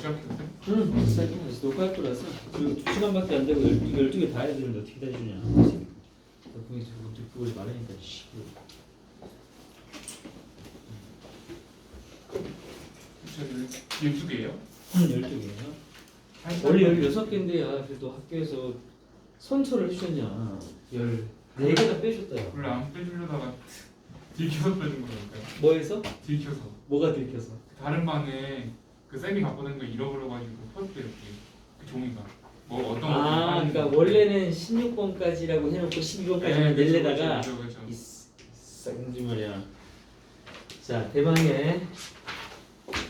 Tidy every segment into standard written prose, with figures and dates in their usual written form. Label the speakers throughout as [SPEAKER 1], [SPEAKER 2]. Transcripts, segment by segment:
[SPEAKER 1] 시작했어요?
[SPEAKER 2] 응, 시작해서 녹화할 거라서 그리고 2시간밖에 안 되고 12개 다 해야 되는데 어떻게 다 해주냐. 그게 그걸 말하니까 씨.
[SPEAKER 1] 저 12개예요?
[SPEAKER 2] 응, 12개예요. 원래 16개인데 그래도 학교에서 선처를 해주셨냐. 14개가 빼줬다. 야.
[SPEAKER 1] 원래 안 빼주려다가 들켜서 빼준 거니까요.
[SPEAKER 2] 뭐해서?
[SPEAKER 1] 들켜서.
[SPEAKER 2] 뭐가 들켜서?
[SPEAKER 1] 다른 반에 그 쌤이 갖고 낸 거 잃어버려가지고 퍼졌대 이렇게 그 종이가. 뭐 어떤 거.
[SPEAKER 2] 그러니까 원래는 16번까지라고 해놓고 12번까지만 낼래다가
[SPEAKER 1] 그렇죠.
[SPEAKER 2] 쌍지 말이야. 자, 대망의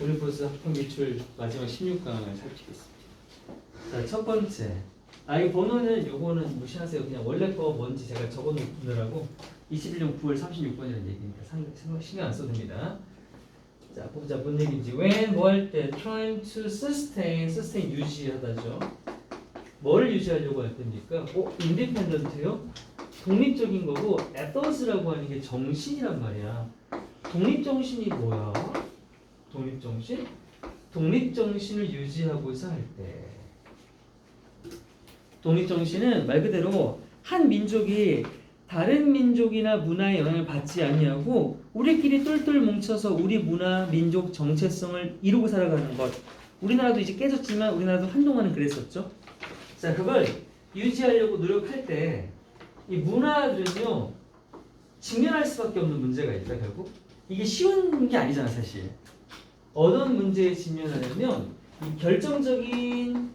[SPEAKER 2] 올림포스 학평 기출 마지막 16강을 살피겠습니다. 자, 첫 번째. 이 번호는 요거는 무시하세요. 그냥 원래 거 뭔지 제가 적어놓느라고 21년 9월 36번이라는 얘기니까 신경 안 써도 됩니다. 자, 보자. 뭔 얘기인지. when 뭐 할 때 trying to sustain 유지하다죠. 뭐를 유지하려고 할 때입니까? independent요? 독립적인 거고 ethos라고 하는 게 정신이란 말이야. 독립정신이 뭐야? 독립정신? 독립정신을 유지하고자 할 때 독립정신은 말 그대로 한 민족이 다른 민족이나 문화의 영향을 받지 아니하고 우리끼리 똘똘 뭉쳐서 우리 문화, 민족, 정체성을 이루고 살아가는 것. 우리나라도 이제 깨졌지만 우리나라도 한동안은 그랬었죠. 자, 그걸 유지하려고 노력할 때 이 문화들은요 직면할 수밖에 없는 문제가 있다. 결국 이게 쉬운 게 아니잖아 사실. 어떤 문제에 직면하냐면 이 결정적인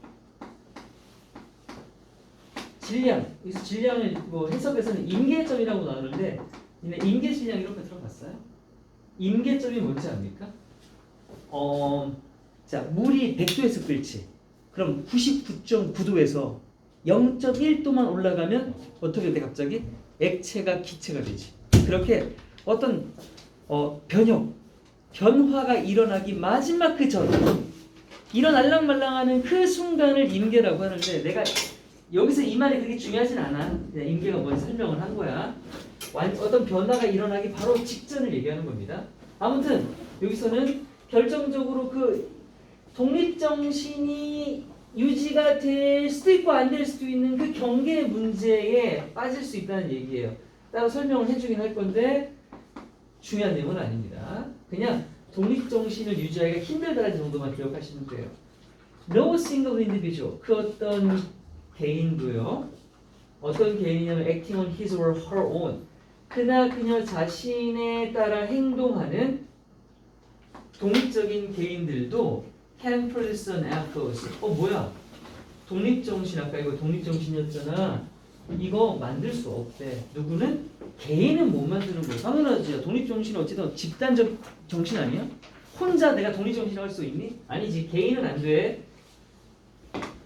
[SPEAKER 2] 질량, 그래서 질량을 뭐 해석에서는 임계점이라고 나누는데 임계질량 이런 거 들어봤어요? 임계점이 뭔지 압니까? 자, 물이 100도에서 끓지. 그럼 99.9도에서 0.1도만 올라가면 어떻게 돼 갑자기? 액체가 기체가 되지. 그렇게 어떤 변화가 일어나기 마지막 그 전, 이런 알랑말랑하는 그 순간을 임계라고 하는데 내가 여기서 이 말이 그렇게 중요하진 않아. 그냥 임계가 뭔지 설명을 한 거야. 어떤 변화가 일어나기 바로 직전을 얘기하는 겁니다. 아무튼 여기서는 결정적으로 그 독립정신이 유지가 될 수도 있고 안 될 수도 있는 그 경계 문제에 빠질 수 있다는 얘기예요. 따로 설명을 해주긴 할 건데 중요한 내용은 아닙니다. 그냥 독립정신을 유지하기가 힘들다는 정도만 기억하시면 돼요. No single individual, 그 어떤 개인도요. 어떤 개인이냐면 acting on his or her own, 그나 그녀 자신에 따라 행동하는 독립적인 개인들도 can produce an ethos. 뭐야? 독립정신, 아까 이거 독립정신이었잖아. 이거 만들 수 없대. 누구는? 개인은 못 만드는 거야. 당연하지. 독립정신은 어쨌든 집단적 정신 아니야? 혼자 내가 독립정신을 할 수 있니? 아니지. 개인은 안 돼.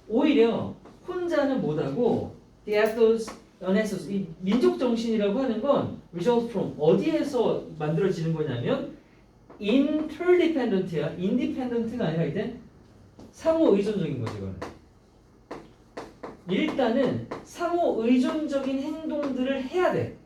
[SPEAKER 2] 오히려 혼자는 못하고 the ethos, an ethos, 이 민족정신이라고 하는 건 result from 어디에서 만들어지는 거냐면 interdependent야. independent가 아니라 이제 상호 의존적인 거지. 이거는 일단은 상호 의존적인 행동들을 해야 돼.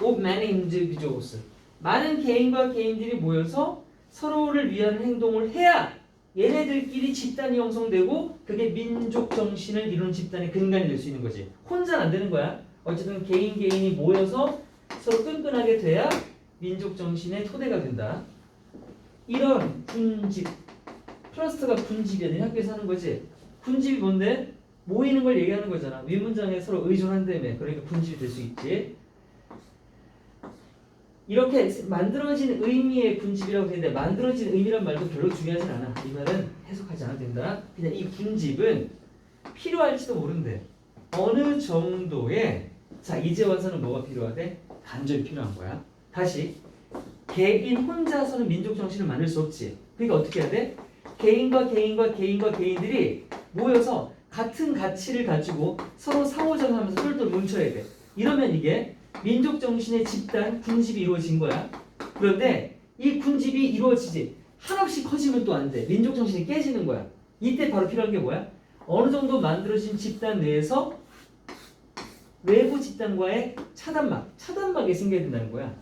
[SPEAKER 2] of many individuals, 많은 개인과 개인들이 모여서 서로를 위한 행동을 해야 얘네들끼리 집단이 형성되고 그게 민족 정신을 이루는 집단의 근간이 될 수 있는 거지. 혼자는 안 되는 거야. 어쨌든 개인이 모여서 서로 끈끈하게 돼야 민족 정신의 토대가 된다. 이런 군집, 트러스트가 군집이 아니라 학교에서 하는 거지. 군집이 뭔데? 모이는 걸 얘기하는 거잖아. 윗문장에 서로 의존한다며. 그러니까 군집이 될 수 있지. 이렇게 만들어진 의미의 군집이라고 되는데 만들어진 의미란 말도 별로 중요하진 않아. 이 말은 해석하지 않아도 된다. 그냥 이 군집은 필요할지도 모른대. 어느 정도의, 자 이제 와서는 뭐가 필요하대? 간접이 필요한 거야. 다시 개인 혼자서는 민족 정신을 만들 수 없지. 그러니까 어떻게 해야 돼? 개인들이 모여서 같은 가치를 가지고 서로 상호작용하면서 똘똘 뭉쳐야 돼. 이러면 이게 민족 정신의 집단, 군집이 이루어진 거야. 그런데 이 군집이 이루어지지 한없이 커지면 또 안 돼. 민족 정신이 깨지는 거야. 이때 바로 필요한 게 뭐야? 어느 정도 만들어진 집단 내에서 외부 집단과의 차단막이 생겨야 된다는 거야.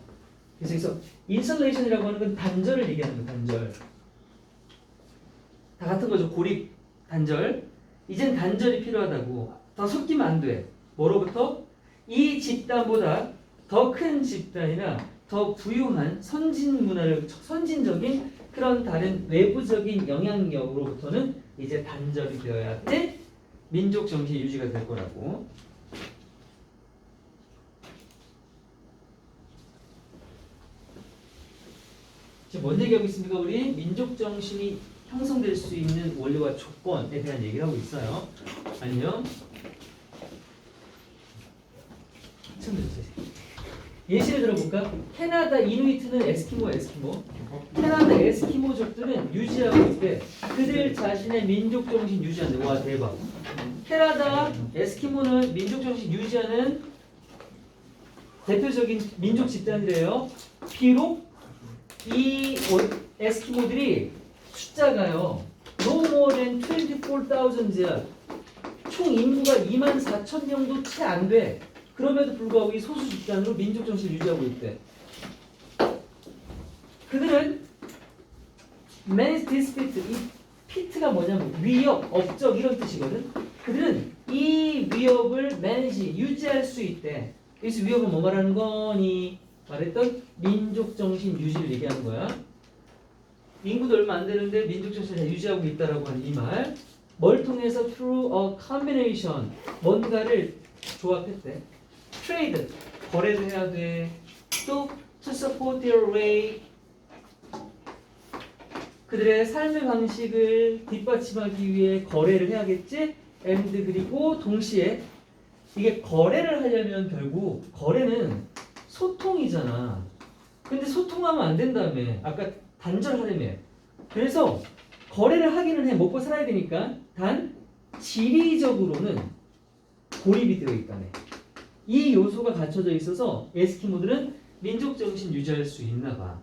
[SPEAKER 2] 그래서 인설레이션이라고 하는 건 단절을 얘기하는 거야. 단절. 다 같은 거죠. 고립, 단절. 이젠 단절이 필요하다고. 더 섞이면 안 돼. 뭐로부터? 이 집단보다 더 큰 집단이나 더 부유한 선진 문화를 선진적인 그런 다른 외부적인 영향력으로부터는 이제 단절이 되어야 돼. 민족 정신 유지가 될 거라고. 지금 뭔 얘기하고 있습니까? 우리 민족 정신이 형성될 수 있는 원리와 조건에 대한 얘기를 하고 있어요. 아니요. 예시를 들어볼까? 캐나다 이누이트는 에스키모. 캐나다 에스키모족들은 유지하고 있대. 그들 자신의 민족 정신 유지한대. 와 대박. 캐나다 에스키모는 민족 정신 유지하는 대표적인 민족 집단이래요. 비록 이 에스키모들이 숫자가요 no more than 24,000이야. 총 인구가 24,000명도 채 안 돼. 그럼에도 불구하고 이 소수 집단으로 민족 정신을 유지하고 있대. 그들은 manage dispute, 이 피트가 뭐냐면 위협, 업적 이런 뜻이거든. 그들은 이 위협을 manage, 유지할 수 있대. 그래서 위협은 뭐 말하는 거니? 말했던 민족 정신 유지를 얘기하는 거야. 인구도 얼마 안 되는데 민족 정신을 유지하고 있다라고 하는 이 말. 뭘 통해서 through a combination, 뭔가를 조합했대. trade, 거래도 해야 돼. 또 to support their way, 그들의 삶의 방식을 뒷받침하기 위해 거래를 해야겠지. and 그리고 동시에 이게 거래를 하려면 결국 거래는 소통이잖아. 근데 소통하면 안 된다며. 아까 단절하려며. 그래서 거래를 하기는 해. 먹고 살아야 되니까. 단 지리적으로는 고립이 되어 있다네. 이 요소가 갖춰져 있어서 에스키모들은 민족 정신 유지할 수 있나 봐.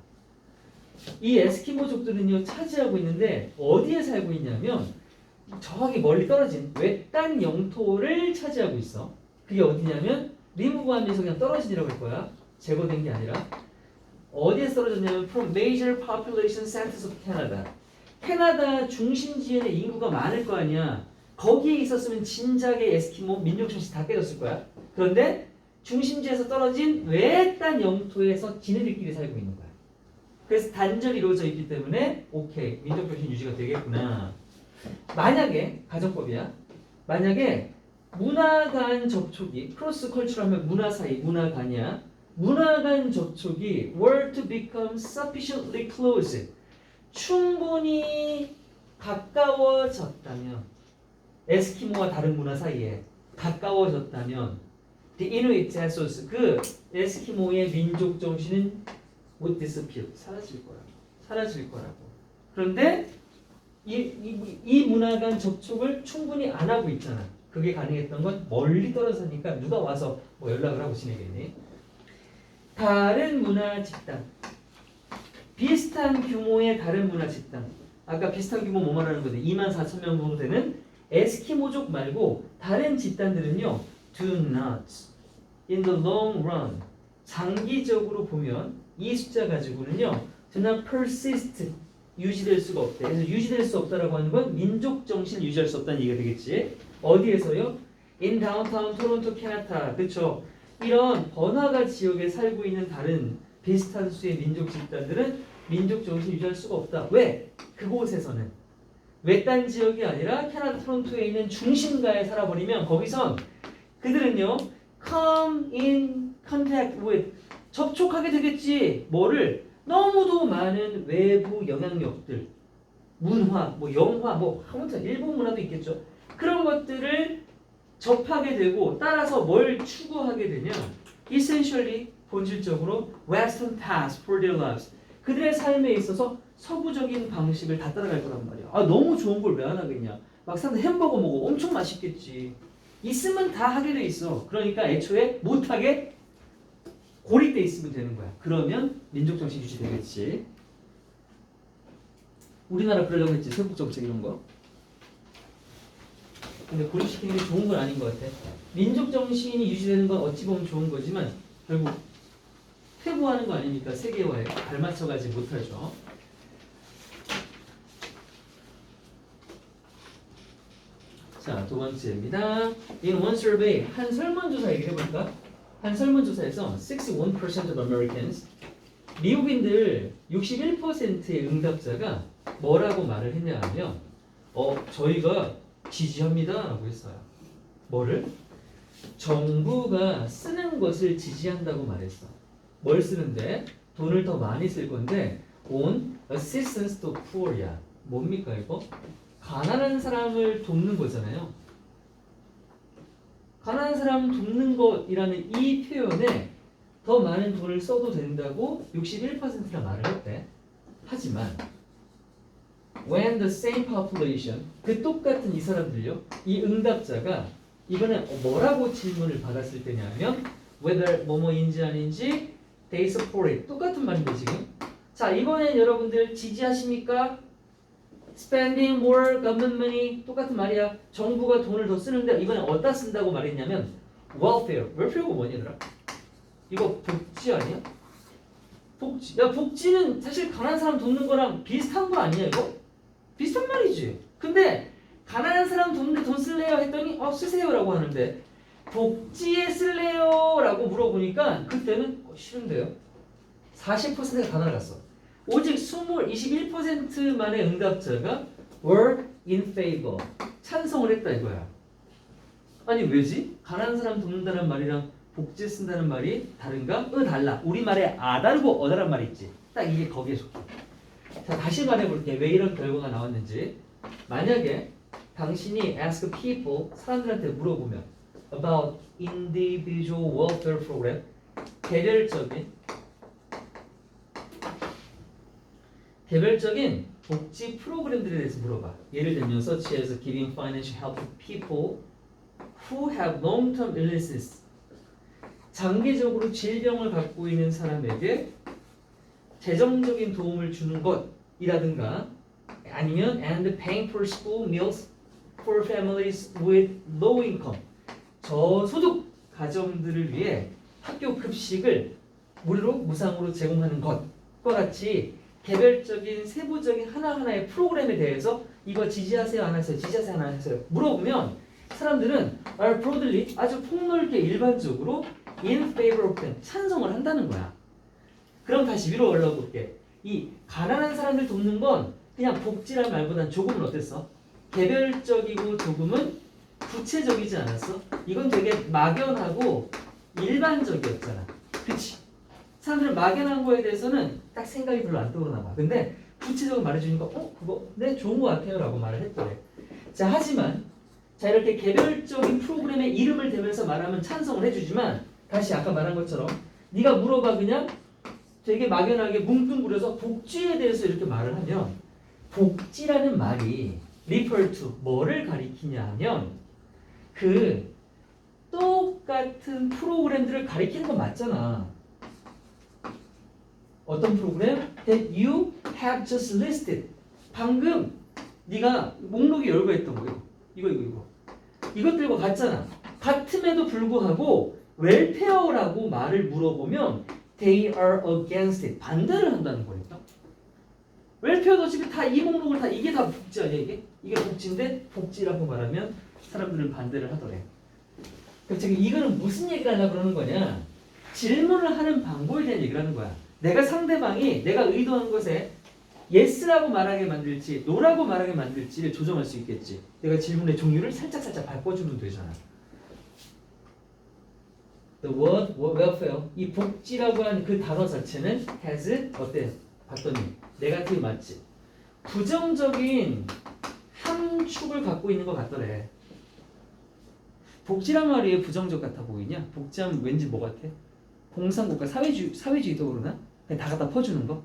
[SPEAKER 2] 이 에스키모족들은요 차지하고 있는데 어디에 살고 있냐면 저기 멀리 떨어진 외딴 영토를 차지하고 있어. 그게 어디냐면 리무브하면서 그냥 떨어진이라고 할 거야. 제거된 게 아니라. 어디에서 떨어졌냐면 from major population centers of Canada. 캐나다 중심지에 인구가 많을 거 아니야. 거기에 있었으면 진작에 에스키모 민족 정신 다 깨졌을 거야. 그런데 중심지에서 떨어진 외딴 영토에서 지네들끼리 살고 있는 거야. 그래서 단절이 이루어져 있기 때문에 오케이 민족 정신 유지가 되겠구나. 만약에 가정법이야. 만약에 문화 간 접촉이 크로스 컬처라면 문화 사이 문화 간이야. 문화 간 접촉이 were to become sufficiently close, 충분히 가까워졌다면, 에스키모와 다른 문화 사이에 가까워졌다면 the Inuit ethos, 그 에스키모의 민족 정신은 would disappear, 사라질 거라고. 그런데 이 문화 간 접촉을 충분히 안 하고 있잖아. 그게 가능했던 건 멀리 떨어서니까 누가 와서 뭐 연락을 하고 지내겠니? 다른 문화 집단, 비슷한 규모의 다른 문화 집단. 아까 비슷한 규모 뭐 말하는 거지? 24,000명 정도 되는 에스키모족 말고 다른 집단들은요, do not in the long run, 장기적으로 보면 이 숫자 가지고는요, do not persist, 유지될 수가 없대. 그래서 유지될 수 없다라고 하는 건 민족 정신 유지할 수 없다는 얘기가 되겠지. 어디에서요? In downtown Toronto, Canada. 그렇죠. 이런 번화가 지역에 살고 있는 다른 비슷한 수의 민족 집단들은 민족 정신 유지할 수가 없다. 왜? 그곳에서는 외딴 지역이 아니라 캐나다 토론토에 있는 중심가에 살아버리면 거기선 그들은요 come in contact with, 접촉하게 되겠지. 뭐를? 너무도 많은 외부 영향력들, 문화, 뭐 영화, 뭐 아무튼 일본 문화도 있겠죠. 그런 것들을 접하게 되고 따라서 뭘 추구하게 되냐? essentially, 본질적으로 Western paths for their lives. 그들의 삶에 있어서 서구적인 방식을 다 따라갈 거란 말이야. 아 너무 좋은 걸 왜 안 하겠냐? 막상 햄버거 먹어 엄청 맛있겠지. 있으면 다 하게 돼 있어. 그러니까 애초에 못하게 고립돼 있으면 되는 거야. 그러면 민족 정신 유지 되겠지. 우리나라 그러려고 했지. 세국 정책 이런 거. 근데 고립시키는 게 좋은 건 아닌 것 같아. 민족 정신이 유지되는 건 어찌 보면 좋은 거지만 결국 퇴보하는 거 아닙니까? 세계화에 발맞춰가지 못하죠. 자, 두 번째입니다. In one survey, 한 설문조사 얘기해볼까? 한 설문조사에서 61% of Americans, 미국인들 61%의 응답자가 뭐라고 말을 했냐 하면 저희가 지지합니다 라고 했어요. 뭐를? 정부가 쓰는 것을 지지한다고 말했어. 뭘 쓰는데? 돈을 더 많이 쓸 건데 on assistance to poor야. 뭡니까 이거? 가난한 사람을 돕는 거잖아요. 가난한 사람 돕는 것이라는 이 표현에 더 많은 돈을 써도 된다고 61%나 말을 했대. 하지만 when the same population, 그 똑같은 이 사람들요, 이 응답자가 이번에 뭐라고 질문을 받았을 때냐면 whether 뭐뭐인지 아닌지 they support it. 똑같은 말인데 지금. 자, 이번엔 여러분들 지지하십니까? spending more government money. 똑같은 말이야. 정부가 돈을 더 쓰는데 이번에 어디다 쓴다고 말했냐면 welfare. welfare가 뭐냐더라? 이거 복지 아니야? 복지. 야, 복지는 사실 가난한 사람 돕는 거랑 비슷한 거 아니야 이거? 비슷한 말이지. 근데 가난한 사람 돕는데 돈 쓸래요? 했더니 쓰세요라고 하는데 복지에 쓸래요? 라고 물어보니까 그때는 싫은데요. 40%가 다 나갔어. 오직 21%만의 응답자가 were in favor, 찬성을 했다 이거야. 아니 왜지? 가난한 사람 돕는다는 말이랑 복지 쓴다는 말이 다른가? 달라. 우리말에 다르고 어다란 말이 있지. 딱 이게 거기에 속해. 자, 다시 말해볼게. 왜 이런 결과가 나왔는지. 만약에 당신이 ask people, 사람들한테 물어보면 about individual welfare program, 개별적인 복지 프로그램들에 대해서 물어봐. 예를 들면 such as giving financial help to people who have long-term illnesses, 장기적으로 질병을 갖고 있는 사람에게 재정적인 도움을 주는 것이라든가 아니면 and paying for school meals for families with low income, 저소득 가정들을 위해 학교 급식을 무료로 무상으로 제공하는 것과 같이 개별적인 세부적인 하나하나의 프로그램에 대해서 이거 지지하세요 안 하세요? 지지하세요 안 하세요? 물어보면 사람들은 are broadly, 아주 폭넓게 일반적으로 in favor of them, 찬성을 한다는 거야. 그럼 다시 위로 올라가 볼게. 이 가난한 사람들 돕는 건 그냥 복지란 말보단 조금은 어땠어? 개별적이고 조금은 구체적이지 않았어? 이건 되게 막연하고 일반적이었잖아. 그치? 사람들은 막연한 거에 대해서는 딱 생각이 별로 안 떠오르나 봐. 근데 구체적으로 말해주니까 그거 네 좋은 거 같아요 라고 말을 했더래. 자, 하지만 자, 이렇게 개별적인 프로그램에 이름을 대면서 말하면 찬성을 해주지만 다시 아까 말한 것처럼 네가 물어봐 그냥 되게 막연하게 뭉뚱그려서 복지에 대해서 이렇게 말을 하면 복지라는 말이 refer to 뭐를 가리키냐 하면 그 똑같은 프로그램들을 가리키는 건 맞잖아. 어떤 프로그램? That you have just listed. 방금 네가 목록에 열고 했던 거 이거 이것들과 같잖아. 같음에도 불구하고 웰페어라고 말을 물어보면 they are against it. 반대를 한다는 거니까. 웰페어도 지금 다 이 목록을 다 이게 다 복지 아니야 이게? 이게 복지인데 복지라고 말하면 사람들은 반대를 하더래. 그럼 지금 이거는 무슨 얘기를 하려고 그러는 거냐? 질문을 하는 방법에 대한 얘기를 하는 거야. 내가 상대방이 내가 의도한 것에 yes라고 말하게 만들지 no라고 말하게 만들지를 조정할 수 있겠지. 내가 질문의 종류를 살짝 바꿔주면 되잖아. The word welfare, 이 복지라고 하는 그 단어 자체는 has 어때? 봤더니 네거티브 맞지? 부정적인 함축을 갖고 있는 것 같더래. 복지란 말이 왜 부정적 같아 보이냐? 복지하면 왠지 뭐 같아? 공산국가 사회주의 떠오르나? 그냥 다 갖다 퍼주는 거?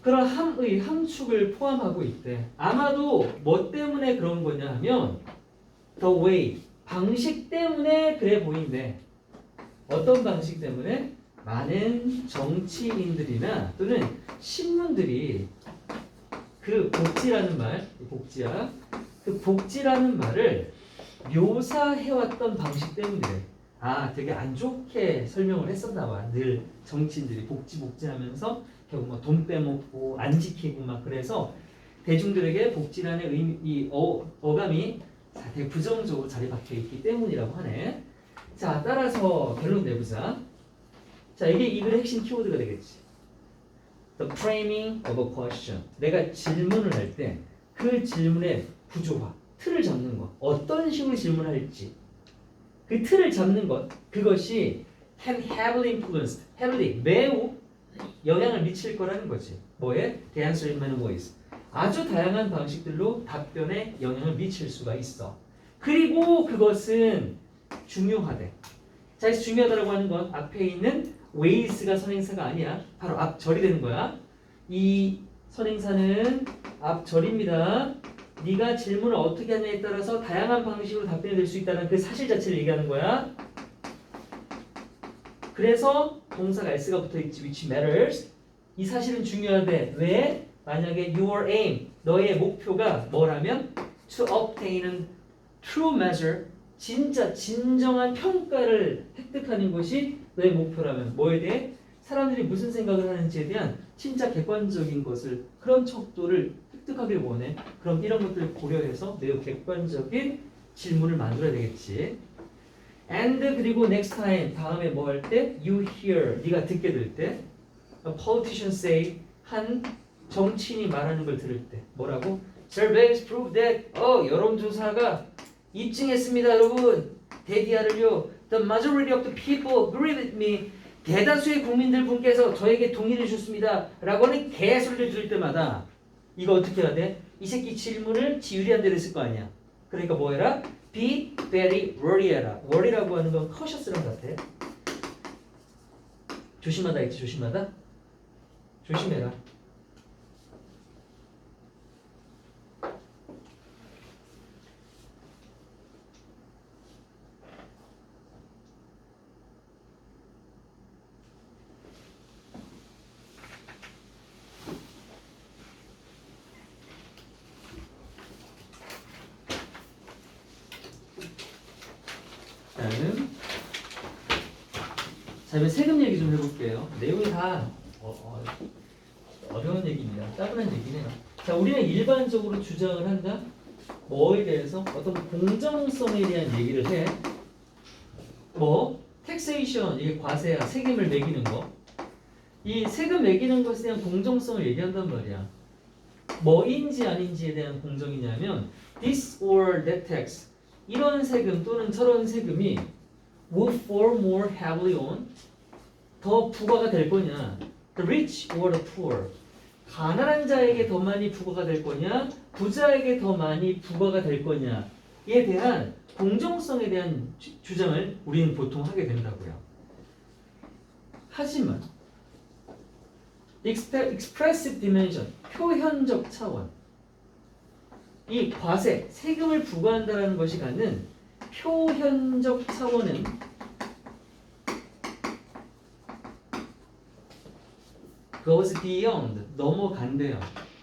[SPEAKER 2] 그런 함축을 포함하고 있대. 아마도 뭐 때문에 그런 거냐 하면 the way, 방식 때문에 그래 보인대. 어떤 방식 때문에? 많은 정치인들이나 또는 신문들이 그 복지라는 말, 그 복지라는 말을 묘사해왔던 방식 때문이래. 되게 안 좋게 설명을 했었나 봐. 늘 정치인들이 복지 하면서 결국 뭐 돈 빼먹고 안 지키고 막 그래서 대중들에게 복지라는 어감이 되게 부정적으로 자리 박혀 있기 때문이라고 하네. 자, 따라서 결론 내보자. 자, 이게 이 글의 핵심 키워드가 되겠지. The framing of a question. 내가 질문을 할 때 그 질문의 구조화, 틀을 잡는 것. 어떤 식으로 질문할지. 그 틀을 잡는 것. 그것이 can heavily influenced. heavily, 매우 영향을 미칠 거라는 거지. 뭐에? The answer in many ways. 아주 다양한 방식들로 답변에 영향을 미칠 수가 있어. 그리고 그것은 중요하대. 자, 그래서 중요하다고 하는 건 앞에 있는 ways가 선행사가 아니야. 바로 앞절이 되는 거야. 이 선행사는 앞절입니다. 네가 질문을 어떻게 하냐에 따라서 다양한 방식으로 답변이 될 수 있다는 그 사실 자체를 얘기하는 거야. 그래서 동사가 s가 붙어있지. which matters. 이 사실은 중요하대. 왜? 만약에 your aim, 너의 목표가 뭐라면 to obtain a true measure, 진짜 진정한 평가를 획득하는 것이 너의 목표라면 뭐에 대해? 사람들이 무슨 생각을 하는지에 대한 진짜 객관적인 것을, 그런 척도를 획득하길 원해. 그럼 이런 것들을 고려해서 매우 객관적인 질문을 만들어야 되겠지. And 그리고 next time, 다음에 뭐 할 때? You hear, 네가 듣게 될 때. A politician say, 한 정치인이 말하는 걸 들을 때 뭐라고? Surveys prove that 여론조사가 입증했습니다, 여러분. 데디아를요. The majority of the people agree with me. 대다수의 국민들 분께서 저에게 동의를 주셨습니다. 라고는 개소리를 들을 때마다 이거 어떻게 해야 돼? 이 새끼 질문을 지유리한 대로 했을 거 아니야. 그러니까 뭐 해라? Be very worry해라. worry라고 하는 건 cautious랑 같아. 조심하다 있지, 조심하다. 조심해라. 자, 이번 세금 얘기 좀 해볼게요. 내용이 다 어려운 얘기입니다. 따분한 얘기네요. 자, 우리는 일반적으로 주장을 한다. 뭐에 대해서? 어떤 공정성에 대한 얘기를 해. 뭐? 텍세이션, 이게 과세야, 세금을 매기는 거. 이 세금 매기는 것에 대한 공정성을 얘기한단 말이야. 뭐인지 아닌지에 대한 공정이냐면 this or that tax, 이런 세금 또는 저런 세금이 will fall more heavily on, 더 부과가 될 거냐, the rich or the poor, 가난한 자에게 더 많이 부과가 될 거냐, 부자에게 더 많이 부과가 될 거냐에 대한 공정성에 대한 주장을 우리는 보통 하게 된다고요. 하지만 expressive dimension, 표현적 차원, 이 과세, 세금을 부과한다는 것이 갖는 표현적 차원은 goes beyond, 넘어간대요.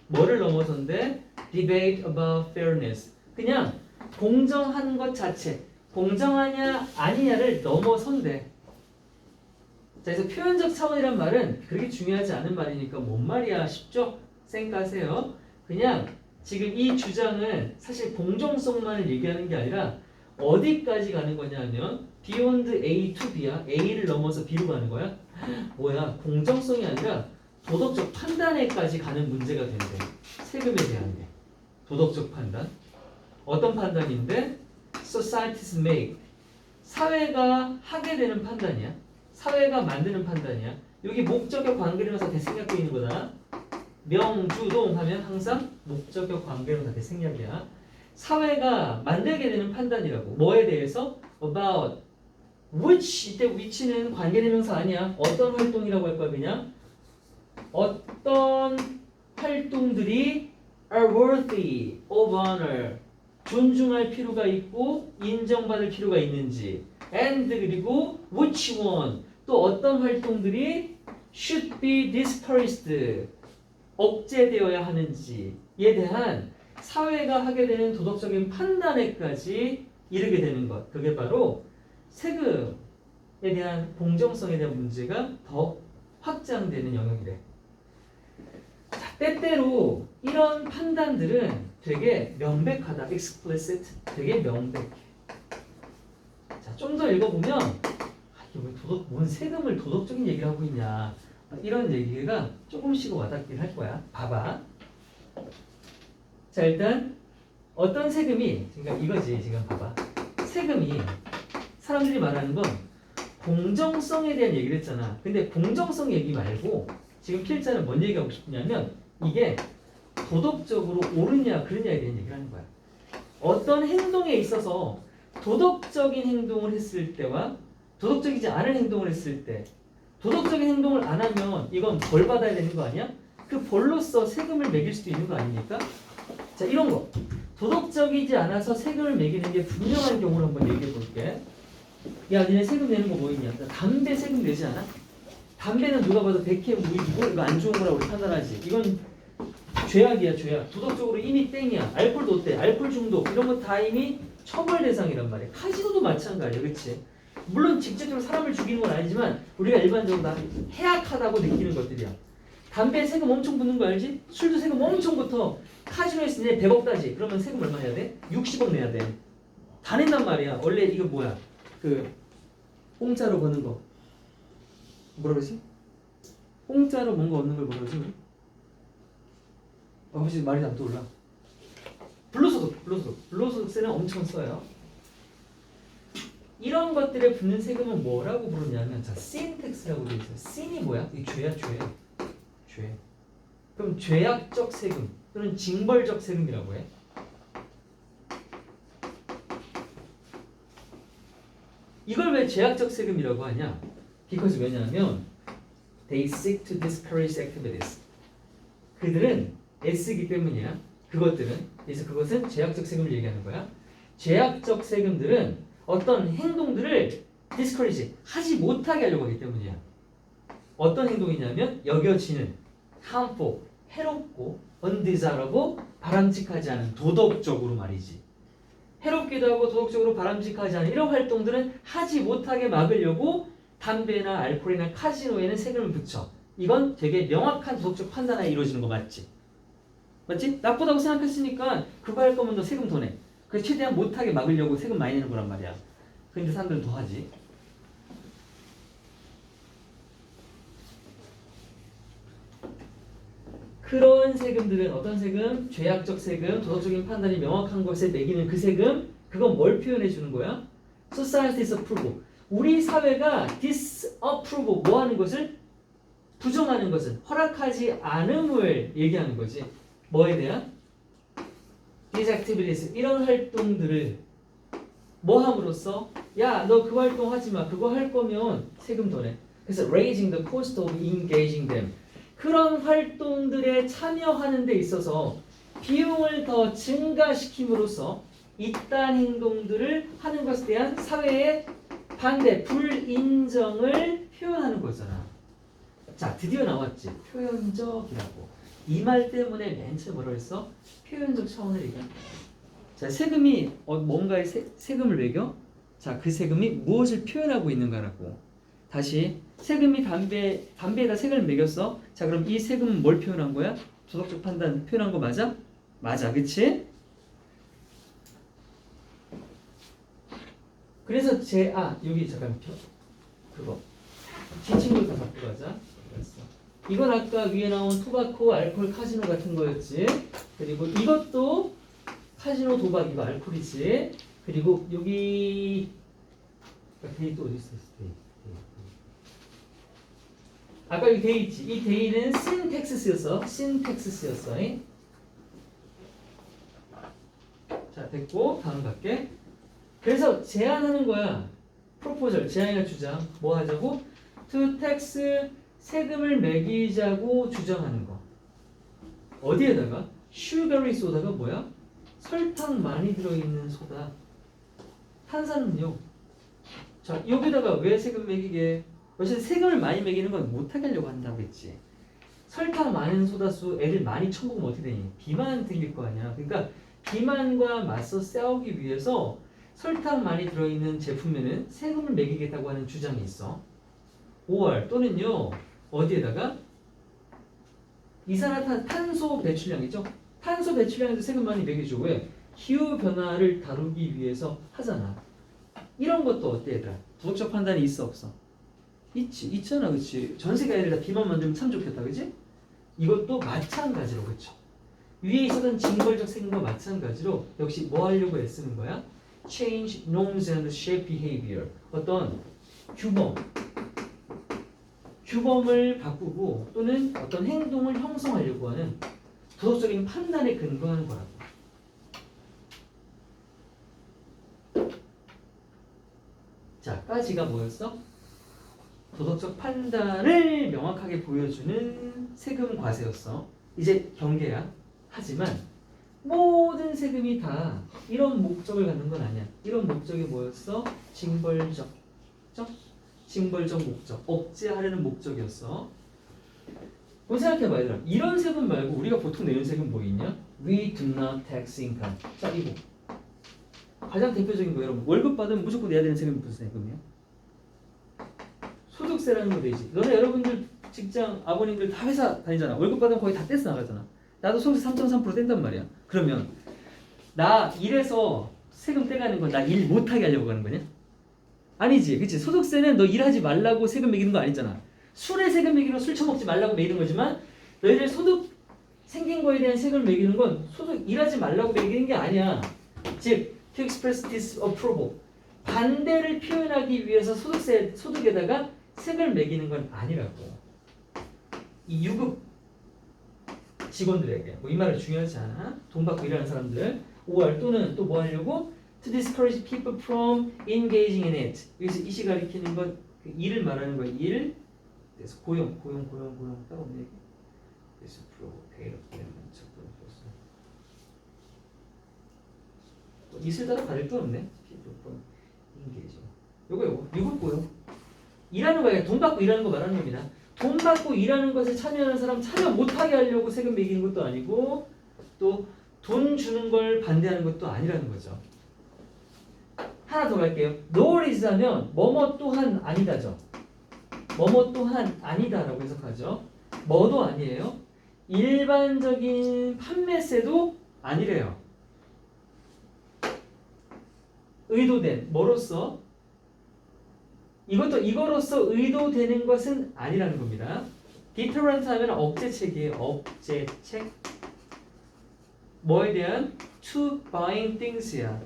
[SPEAKER 2] 뭐를 넘어선대? debate about fairness, 그냥 공정한 것 자체, 공정하냐 아니냐를 넘어선대. 자, 그래서 표현적 차원이란 말은 그렇게 중요하지 않은 말이니까 뭔 말이야 싶죠? 생각하세요. 그냥 지금 이 주장은 사실 공정성만을 얘기하는 게 아니라 어디까지 가는 거냐면 beyond A to B야. A를 넘어서 B로 가는 거야. 뭐야? 공정성이 아니라 도덕적 판단에까지 가는 문제가 된대. 세금에 대한 게. 도덕적 판단. 어떤 판단인데? Societies make. 사회가 하게 되는 판단이야. 사회가 만드는 판단이야. 여기 목적격 관계대명사 대생략되어 있는 거다. 명주동 하면 항상 목적격 관계대명사 대생략이야. 사회가 만들게 되는 판단이라고. 뭐에 대해서? About which, 이때 which는 관계대명사 아니야. 어떤 활동이라고 할 거야 그냥. 어떤 활동들이 are worthy of honor, 존중할 필요가 있고 인정받을 필요가 있는지, and 그리고 which one, 또 어떤 활동들이 should be discouraged, 억제되어야 하는지에 대한 사회가 하게 되는 도덕적인 판단에까지 이르게 되는 것. 그게 바로 세금에 대한 공정성에 대한 문제가 더 확장되는 영역이래. 자, 때때로 이런 판단들은 되게 명백하다. explicit. 되게 명백해. 자, 좀 더 읽어보면 이게 왜 뭔 세금을 도덕적인 얘기를 하고 있냐. 이런 얘기가 조금씩 와닿긴 할 거야. 봐봐. 자, 일단 어떤 세금이, 그러니까 이거지. 지금 봐봐. 세금이 사람들이 말하는 건 공정성에 대한 얘기를 했잖아. 근데 공정성 얘기 말고 지금 필자는 뭔 얘기하고 싶냐면 이게 도덕적으로 옳으냐 그르냐에 대한 얘기를 하는 거야. 어떤 행동에 있어서 도덕적인 행동을 했을 때와 도덕적이지 않은 행동을 했을 때 도덕적인 행동을 안 하면 이건 벌 받아야 되는 거 아니야? 그 벌로서 세금을 매길 수도 있는 거 아닙니까? 자, 이런 거 도덕적이지 않아서 세금을 매기는 게 분명한 경우를 한번 얘기해 볼게. 야, 니네 세금 내는 거 뭐 있냐? 담배 세금 내지 않아? 담배는 누가 봐도 백해 무익이고 이거 안 좋은 거라고 우리 판단하지. 이건 죄악이야, 죄악. 도덕적으로 이미 땡이야. 알코올도 어때? 알코올 중독 이런 거 다 이미 처벌 대상이란 말이야. 카지노도 마찬가지야, 그렇지? 물론 직접적으로 사람을 죽이는 건 아니지만 우리가 일반적으로 다 해악하다고 느끼는 것들이야. 담배 세금 엄청 붙는 거 알지? 술도 세금 엄청 붙어. 카지노에서 내 100억 따지. 그러면 세금 얼마 내야 돼? 60억 내야 돼. 다 낸단 말이야. 원래 이거 뭐야? 그 공짜로 버는 거 뭐라 그러지? 공짜로 뭔가 얻는 걸 뭐라 그러지? 혹시 말이 안 떠올라? 불로소득세는 엄청 써요. 이런 것들에 붙는 세금은 뭐라고 부르냐면 자, sin 텍스라고 되어 있어요. sin이 뭐야? 이 죄야, 죄. 그럼 죄악적 세금 또는 징벌적 세금이라고 해. 이걸 왜 죄악적 세금이라고 하냐? because 왜냐하면 they seek to discourage activities. 그들은 애쓰기 때문이야. 그래서 그것은 죄악적 세금을 얘기하는 거야. 죄악적 세금들은 어떤 행동들을 discourage 하지 못하게 하려고 하기 때문이야. 어떤 행동이냐면 여겨지는 harmful 해롭고 undesirable 바람직하지 않은 도덕적으로 말이지. 해롭기도 하고 도덕적으로 바람직하지 않은 이런 활동들은 하지 못하게 막으려고 담배나 알코올이나 카지노에는 세금을 붙여. 이건 되게 명확한 도덕적 판단하에 이루어지는 거 맞지? 맞지? 나쁘다고 생각했으니까 그거 할 거면 너 세금 더 내. 그래서 최대한 못하게 막으려고 세금 많이 내는 거란 말이야. 근데 사람들은 더 하지. 그런 세금들은 어떤 세금? 죄악적 세금, 도덕적인 판단이 명확한 것에 매기는 그 세금. 그건 뭘 표현해 주는 거야? Society disapproval. 우리 사회가 disapproval 뭐 하는 것을? 부정하는 것을 허락하지 않음을 얘기하는 거지. 뭐에 대한? These activities 이런 활동들을 뭐 함으로써 야, 너 그 활동 하지 마. 그거 할 거면 세금 더 내. 그래서 raising the cost of engaging them. 그런 활동들에 참여하는 데 있어서 비용을 더 증가시킴으로써 이딴 행동들을 하는 것에 대한 사회의 반대, 불인정을 표현하는 거잖아. 자, 드디어 나왔지. 표현적이라고. 이 말 때문에 맨 처음 뭐라고 했어? 표현적 차원을 얘기한다. 자, 세금이 뭔가에 세금을 매겨? 자, 그 세금이 무엇을 표현하고 있는가라고. 다시 세금이 담배에다 세금을 매겼어. 자, 그럼 이 세금은 뭘 표현한 거야? 도덕적 판단 표현한 거 맞아? 맞아, 그치? 그래서 여기 잠깐 그거 제 친구를 다 갖고 가자. 이건 아까 위에 나온 토바코, 알코올, 카지노 같은 거였지. 그리고 이것도 카지노, 도박, 이거 알코올이지. 그리고 여기 데이 또 어디 있어? 데이. 아까 여기 데이 있지. 이 데이는 신텍스스였어. 자, 됐고 다음 갈게. 그래서 제안하는 거야. 프로포절, 제안이나 주장. 뭐 하자고? to tax 세금을 매기자고 주장하는 거. 어디에다가? 슈가리 소다가 뭐야? 설탕 많이 들어있는 소다. 탄산음료. 자, 여기다가 왜 세금 매기게? 어쨌든 세금을 많이 매기는 건 못하게 하려고 한다고 했지. 설탕 많은 소다수 애들 많이 처먹으면 어떻게 되니? 비만 생길 거 아니야. 그러니까 비만과 맞서 싸우기 위해서 설탕 많이 들어있는 제품에는 세금을 매기겠다고 하는 주장이 있어. 5월 또는요. 어디에다가? 탄소 배출량이죠. 탄소 배출량에도 세금 많이 매겨줘. 왜? 기후 변화를 다루기 위해서 하잖아. 이런 것도 어때 얘들아? 도덕적 판단이 있어 없어? 있잖아, 그치? 전 세계 애들 다 비만 만들면 참 좋겠다, 그치? 이것도 마찬가지로, 그쵸? 위에 있었던 징벌적 세금과 마찬가지로 역시 뭐 하려고 애쓰는 거야? Change norms and shape behavior. 어떤 규범을 바꾸고 또는 어떤 행동을 형성하려고 하는 도덕적인 판단에 근거하는 거라고. 자, 까지가 뭐였어? 도덕적 판단을 명확하게 보여주는 세금 과세였어. 이제 경계야. 하지만 모든 세금이 다 이런 목적을 갖는 건 아니야. 이런 목적이 뭐였어? 징벌적 목적, 억제하려는 목적이었어. 그럼 생각해봐 얘들아. 이런 세금 말고 우리가 보통 내는 세금 뭐 있냐? We do not tax income. 자, 이거 가장 대표적인 거 여러분. 월급 받으면 무조건 내야 되는 세금이 무슨 세금이야? 소득세라는 거 되지. 너네 여러분들 직장 아버님들 다 회사 다니잖아. 월급 받으면 거의 다 떼서 나가잖아. 나도 소득세 3.3% 뗀단 말이야. 그러면 나 일해서 세금 떼가는 건 나 일 못하게 하려고 하는 거냐? 아니지, 그치? 소득세는 너 일하지 말라고 세금 매기는 거 아니잖아. 술에 세금 매기는 술 처먹지 말라고 매기는 거지만 너희들 소득 생긴 거에 대한 세금을 매기는 건 소득 일하지 말라고 매기는 게 아니야. 즉, to express disapproval. 반대를 표현하기 위해서 소득에다가 세금을 매기는 건 아니라고. 이 유급 직원들에게 뭐 이 말은 중요하지 않아. 돈 받고 일하는 사람들 5월 또는 또 뭐 하려고? To discourage people from engaging in it. 여기서 이시 가리키는 건 그 일을 말하는 거야. 일. 그래서 고용 따로 없네. 그래서 paid 이슬 따라 받을 건 없네. people from engaging. 요거 유급 고용. 일하는 거야. 돈 받고 일하는 거 말하는 겁니다. 돈 받고 일하는 것에 참여하는 사람 참여 못하게 하려고 세금 매기는 것도 아니고 또 돈 주는 걸 반대하는 것도 아니라는 거죠. 하나 더 갈게요. nor is 하면 뭐뭐 또한 아니다죠. 뭐뭐 또한 아니다라고 해석하죠. 뭐도 아니에요. 일반적인 판매세도 아니래요. 의도된 뭐로서? 이거로서 의도되는 것은 아니라는 겁니다. deterrent 하면 억제책이에요. 억제책. 뭐에 대한? to buying things야.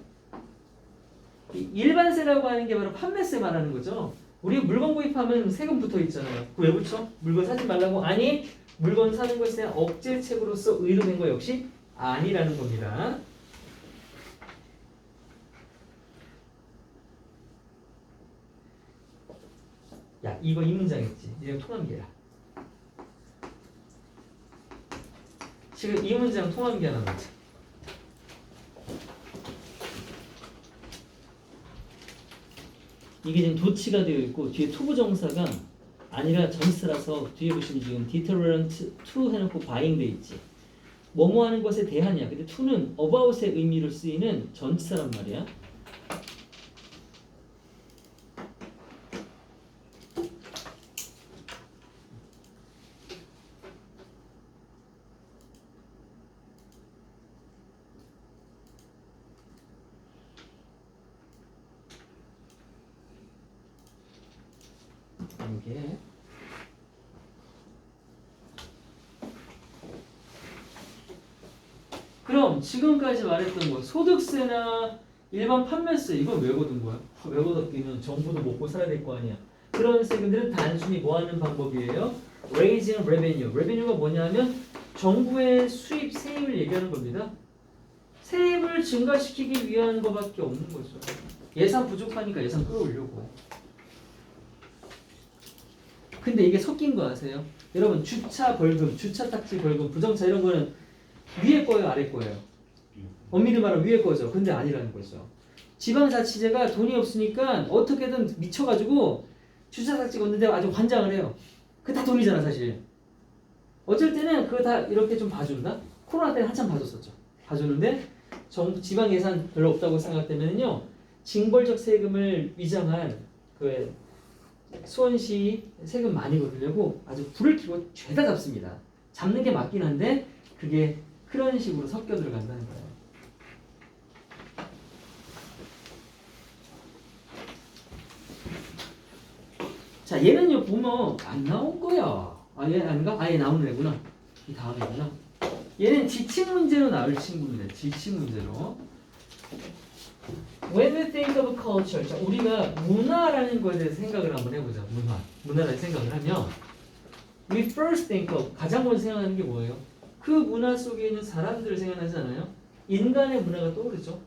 [SPEAKER 2] 일반세라고 하는 게 바로 판매세 말하는 거죠. 우리 물건 구입하면 세금 붙어 있잖아요. 왜 붙여? 물건 사지 말라고? 아니, 물건 사는 것에 대한 억제책으로서 의도된 거 역시 아니라는 겁니다. 야, 이거 이 문장 있지? 이거 통함계야. 지금 이 문장 통함계 하나 넣자. 이게 지금 도치가 되어 있고 뒤에 투부정사가 아니라 전스라서 뒤에 보시면 지금 deterrent to 해놓고 buying 돼 있지. 뭐뭐 하는 것에 대한이야. 근데 to는 about의 의미로 쓰이는 전치사란 말이야. 이게 그럼 지금까지 말했던 거 소득세나 일반 판매세 이건 왜 거둔 거야? 왜 거뒀기는 정부도 먹고 살아야 될 거 아니야. 그런 세금들은 단순히 뭐 하는 방법이에요? Raising revenue. revenue가 뭐냐면 정부의 수입 세입을 얘기하는 겁니다. 세입을 증가시키기 위한 것밖에 없는 거죠. 예산 부족하니까 예산 끌어올려고. 근데 이게 섞인 거 아세요? 여러분 주차 벌금, 주차 딱지 벌금, 부정차 이런 거는 위에 거예요, 아래 거예요? 엄밀히 말하면 위에 거죠. 근데 아니라는 거죠. 지방자치제가 돈이 없으니까 어떻게든 미쳐가지고 주차 딱지 걷는데 아주 환장을 해요. 그게 다 돈이잖아 사실. 어쩔 때는 그거 다 이렇게 좀 봐준다? 코로나 때는 한참 봐줬었죠. 봐주는데 정부 지방 예산 별로 없다고 생각되면요 징벌적 세금을 위장한 그 수원시 세금 많이 거두려고 아주 불을 켜고 죄다 잡습니다. 잡는 게 맞긴 한데 그게 그런 식으로 섞여 들어간다는 거예요. 자, 얘는요 보면 안 나올 거야. 아, 얘 아닌가? 아, 얘 나오는 애구나. 이 다음에구나. 얘는 지침 문제로 나올 친구인데, 지침 문제로. When we think of culture, 자, 우리가 문화라는 거에 대해서 생각을 한번 해보자. 문화라는 생각을 하면 we first think of, 가장 먼저 생각하는 게 뭐예요? 그 문화 속에 있는 사람들을 생각하잖아요. 인간의 문화가 떠오르죠.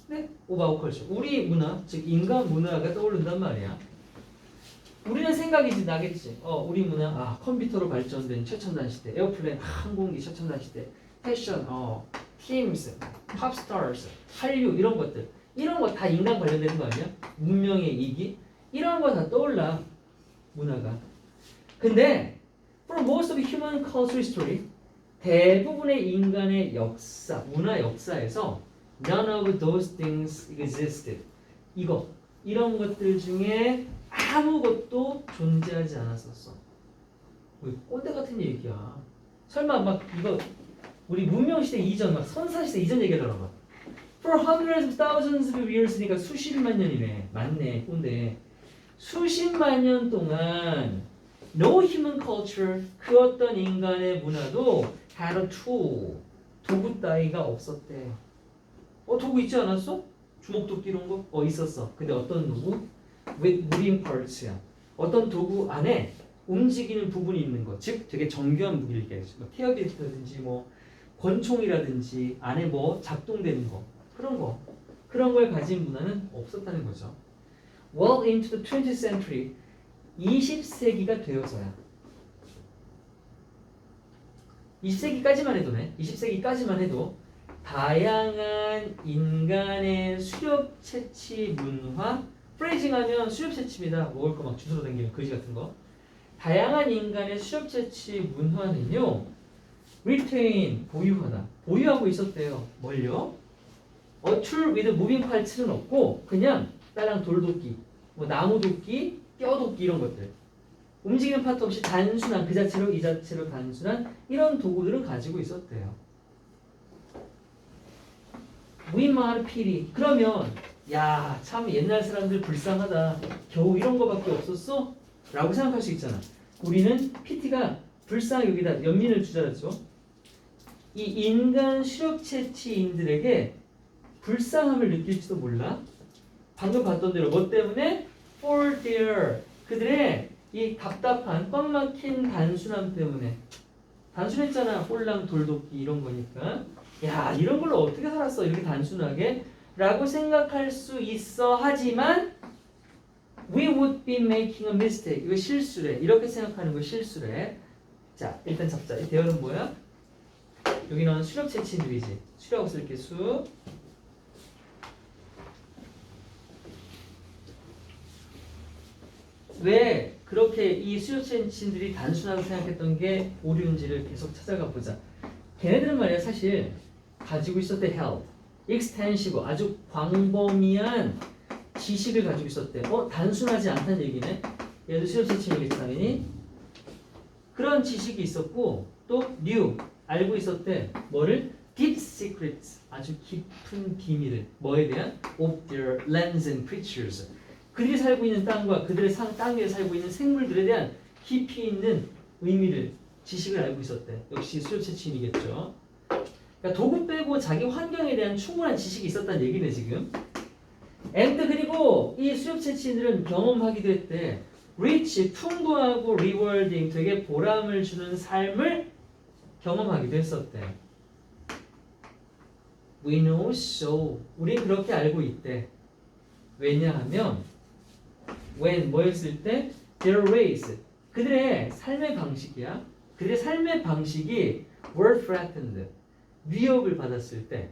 [SPEAKER 2] 네? Of our culture. 우리 문화, 즉 인간 문화가 떠오른단 말이야. 우리는 생각이 이제 나겠지. 우리 문화, 컴퓨터로 발전된 최첨단 시대, 에어플레인, 항공기 최첨단 시대, 패션, 팀스, 팝스타즈, 한류 이런 것들, 이런 거 다 인간 관련되는 거 아니야? 문명의 이기 이런 거 다 떠올라 문화가. 근데 for most of human culture history, 대부분의 인간의 역사, 문화 역사에서 none of those things existed. 이런 것들 중에 아무것도 존재하지 않았었어. 꼰대 같은 얘기야. 설마 막 이거 우리 문명시대 이전, 막 선사시대 이전 얘기하려나 봐. For hundreds of thousands of years니까 수십만 년이네. 맞네, 꼰대. 수십만 년 동안 no human culture, 그 어떤 인간의 문화도 had a tool, 도구 따위가 없었대. 도구 있지 않았어? 주먹도끼 이런 거? 있었어. 근데 어떤 도구? with moving parts야. 어떤 도구 안에 움직이는 부분이 있는 거. 즉 되게 정교한 무기를 얘기하지. 뭐 테어비트라든지 뭐 권총이라든지 안에 뭐 작동되는 거. 그런 걸 가진 문화는 없었다는 거죠. Well into the 20th century, 20세기가 되어서야. 20세기까지만 해도네. 20세기까지만 해도 다양한 인간의 수렵 채취 문화, 프레이징하면 수렵 채취입니다. 먹을 거 막 주스로 당기는 거지 같은 거. 다양한 인간의 수렵 채취 문화는요, retain, 보유하고 있었대요. 뭘요? A tool with moving parts는 없고 그냥 딸랑 돌도끼, 뭐 나무도끼, 뼈도끼 이런 것들. 움직이는 파트 없이 단순한 그 자체로 이 자체로 단순한 이런 도구들을 가지고 있었대요. 위마르 피리. 그러면 야, 참 옛날 사람들 불쌍하다. 겨우 이런 거밖에 없었어? 라고 생각할 수 있잖아. 우리는 PT가 불쌍히 여기다 연민을 주자랐죠. 이 인간 실업채취인들에게 불쌍함을 느낄지도 몰라. 방금 봤던 대로 뭐 때문에? For their, 그들의 이 답답한 꽉 막힌 단순함 때문에. 단순했잖아. 홀랑 돌도끼 이런 거니까. 야, 이런 걸로 어떻게 살았어? 이렇게 단순하게? 라고 생각할 수 있어. 하지만 we would be making a mistake. 이거 실수래. 이렇게 생각하는 거 실수래. 자, 일단 잡자. 이 대열은 뭐야? 여기는 수렵 채취들이지. 수렵 쓸게 수. 왜 그렇게 이 수렵 채취들이 단순하다고 생각했던 게 오류인지를 계속 찾아가 보자. 걔네들은 말이야 사실 가지고 있었대 health, extensive, 아주 광범위한 지식을 가지고 있었대. 단순하지 않다는 얘기네. 얘도 수렵 채취이겠지 당연히. 그런 지식이 있었고 또 new, 알고 있었대. 뭐를? deep secrets, 아주 깊은 비밀을. 뭐에 대한? of their lands and creatures. 그들이 살고 있는 땅과 그들의 땅 위에 살고 있는 생물들에 대한 깊이 있는 의미를, 지식을 알고 있었대. 역시 수렵 채취인이겠죠. 그러니까 도구 빼고 자기 환경에 대한 충분한 지식이 있었다는 얘기네 지금. and 그리고 이 수렵 채취인들은 경험하기도 했대. rich, 풍부하고 rewarding, 되게 보람을 주는 삶을 경험하기도 했었대. We know so. 우린 그렇게 알고 있대. 왜냐하면 when 뭐였을 때 their ways, 그들의 삶의 방식이야. 그들의 삶의 방식이 were threatened, 위협을 받았을 때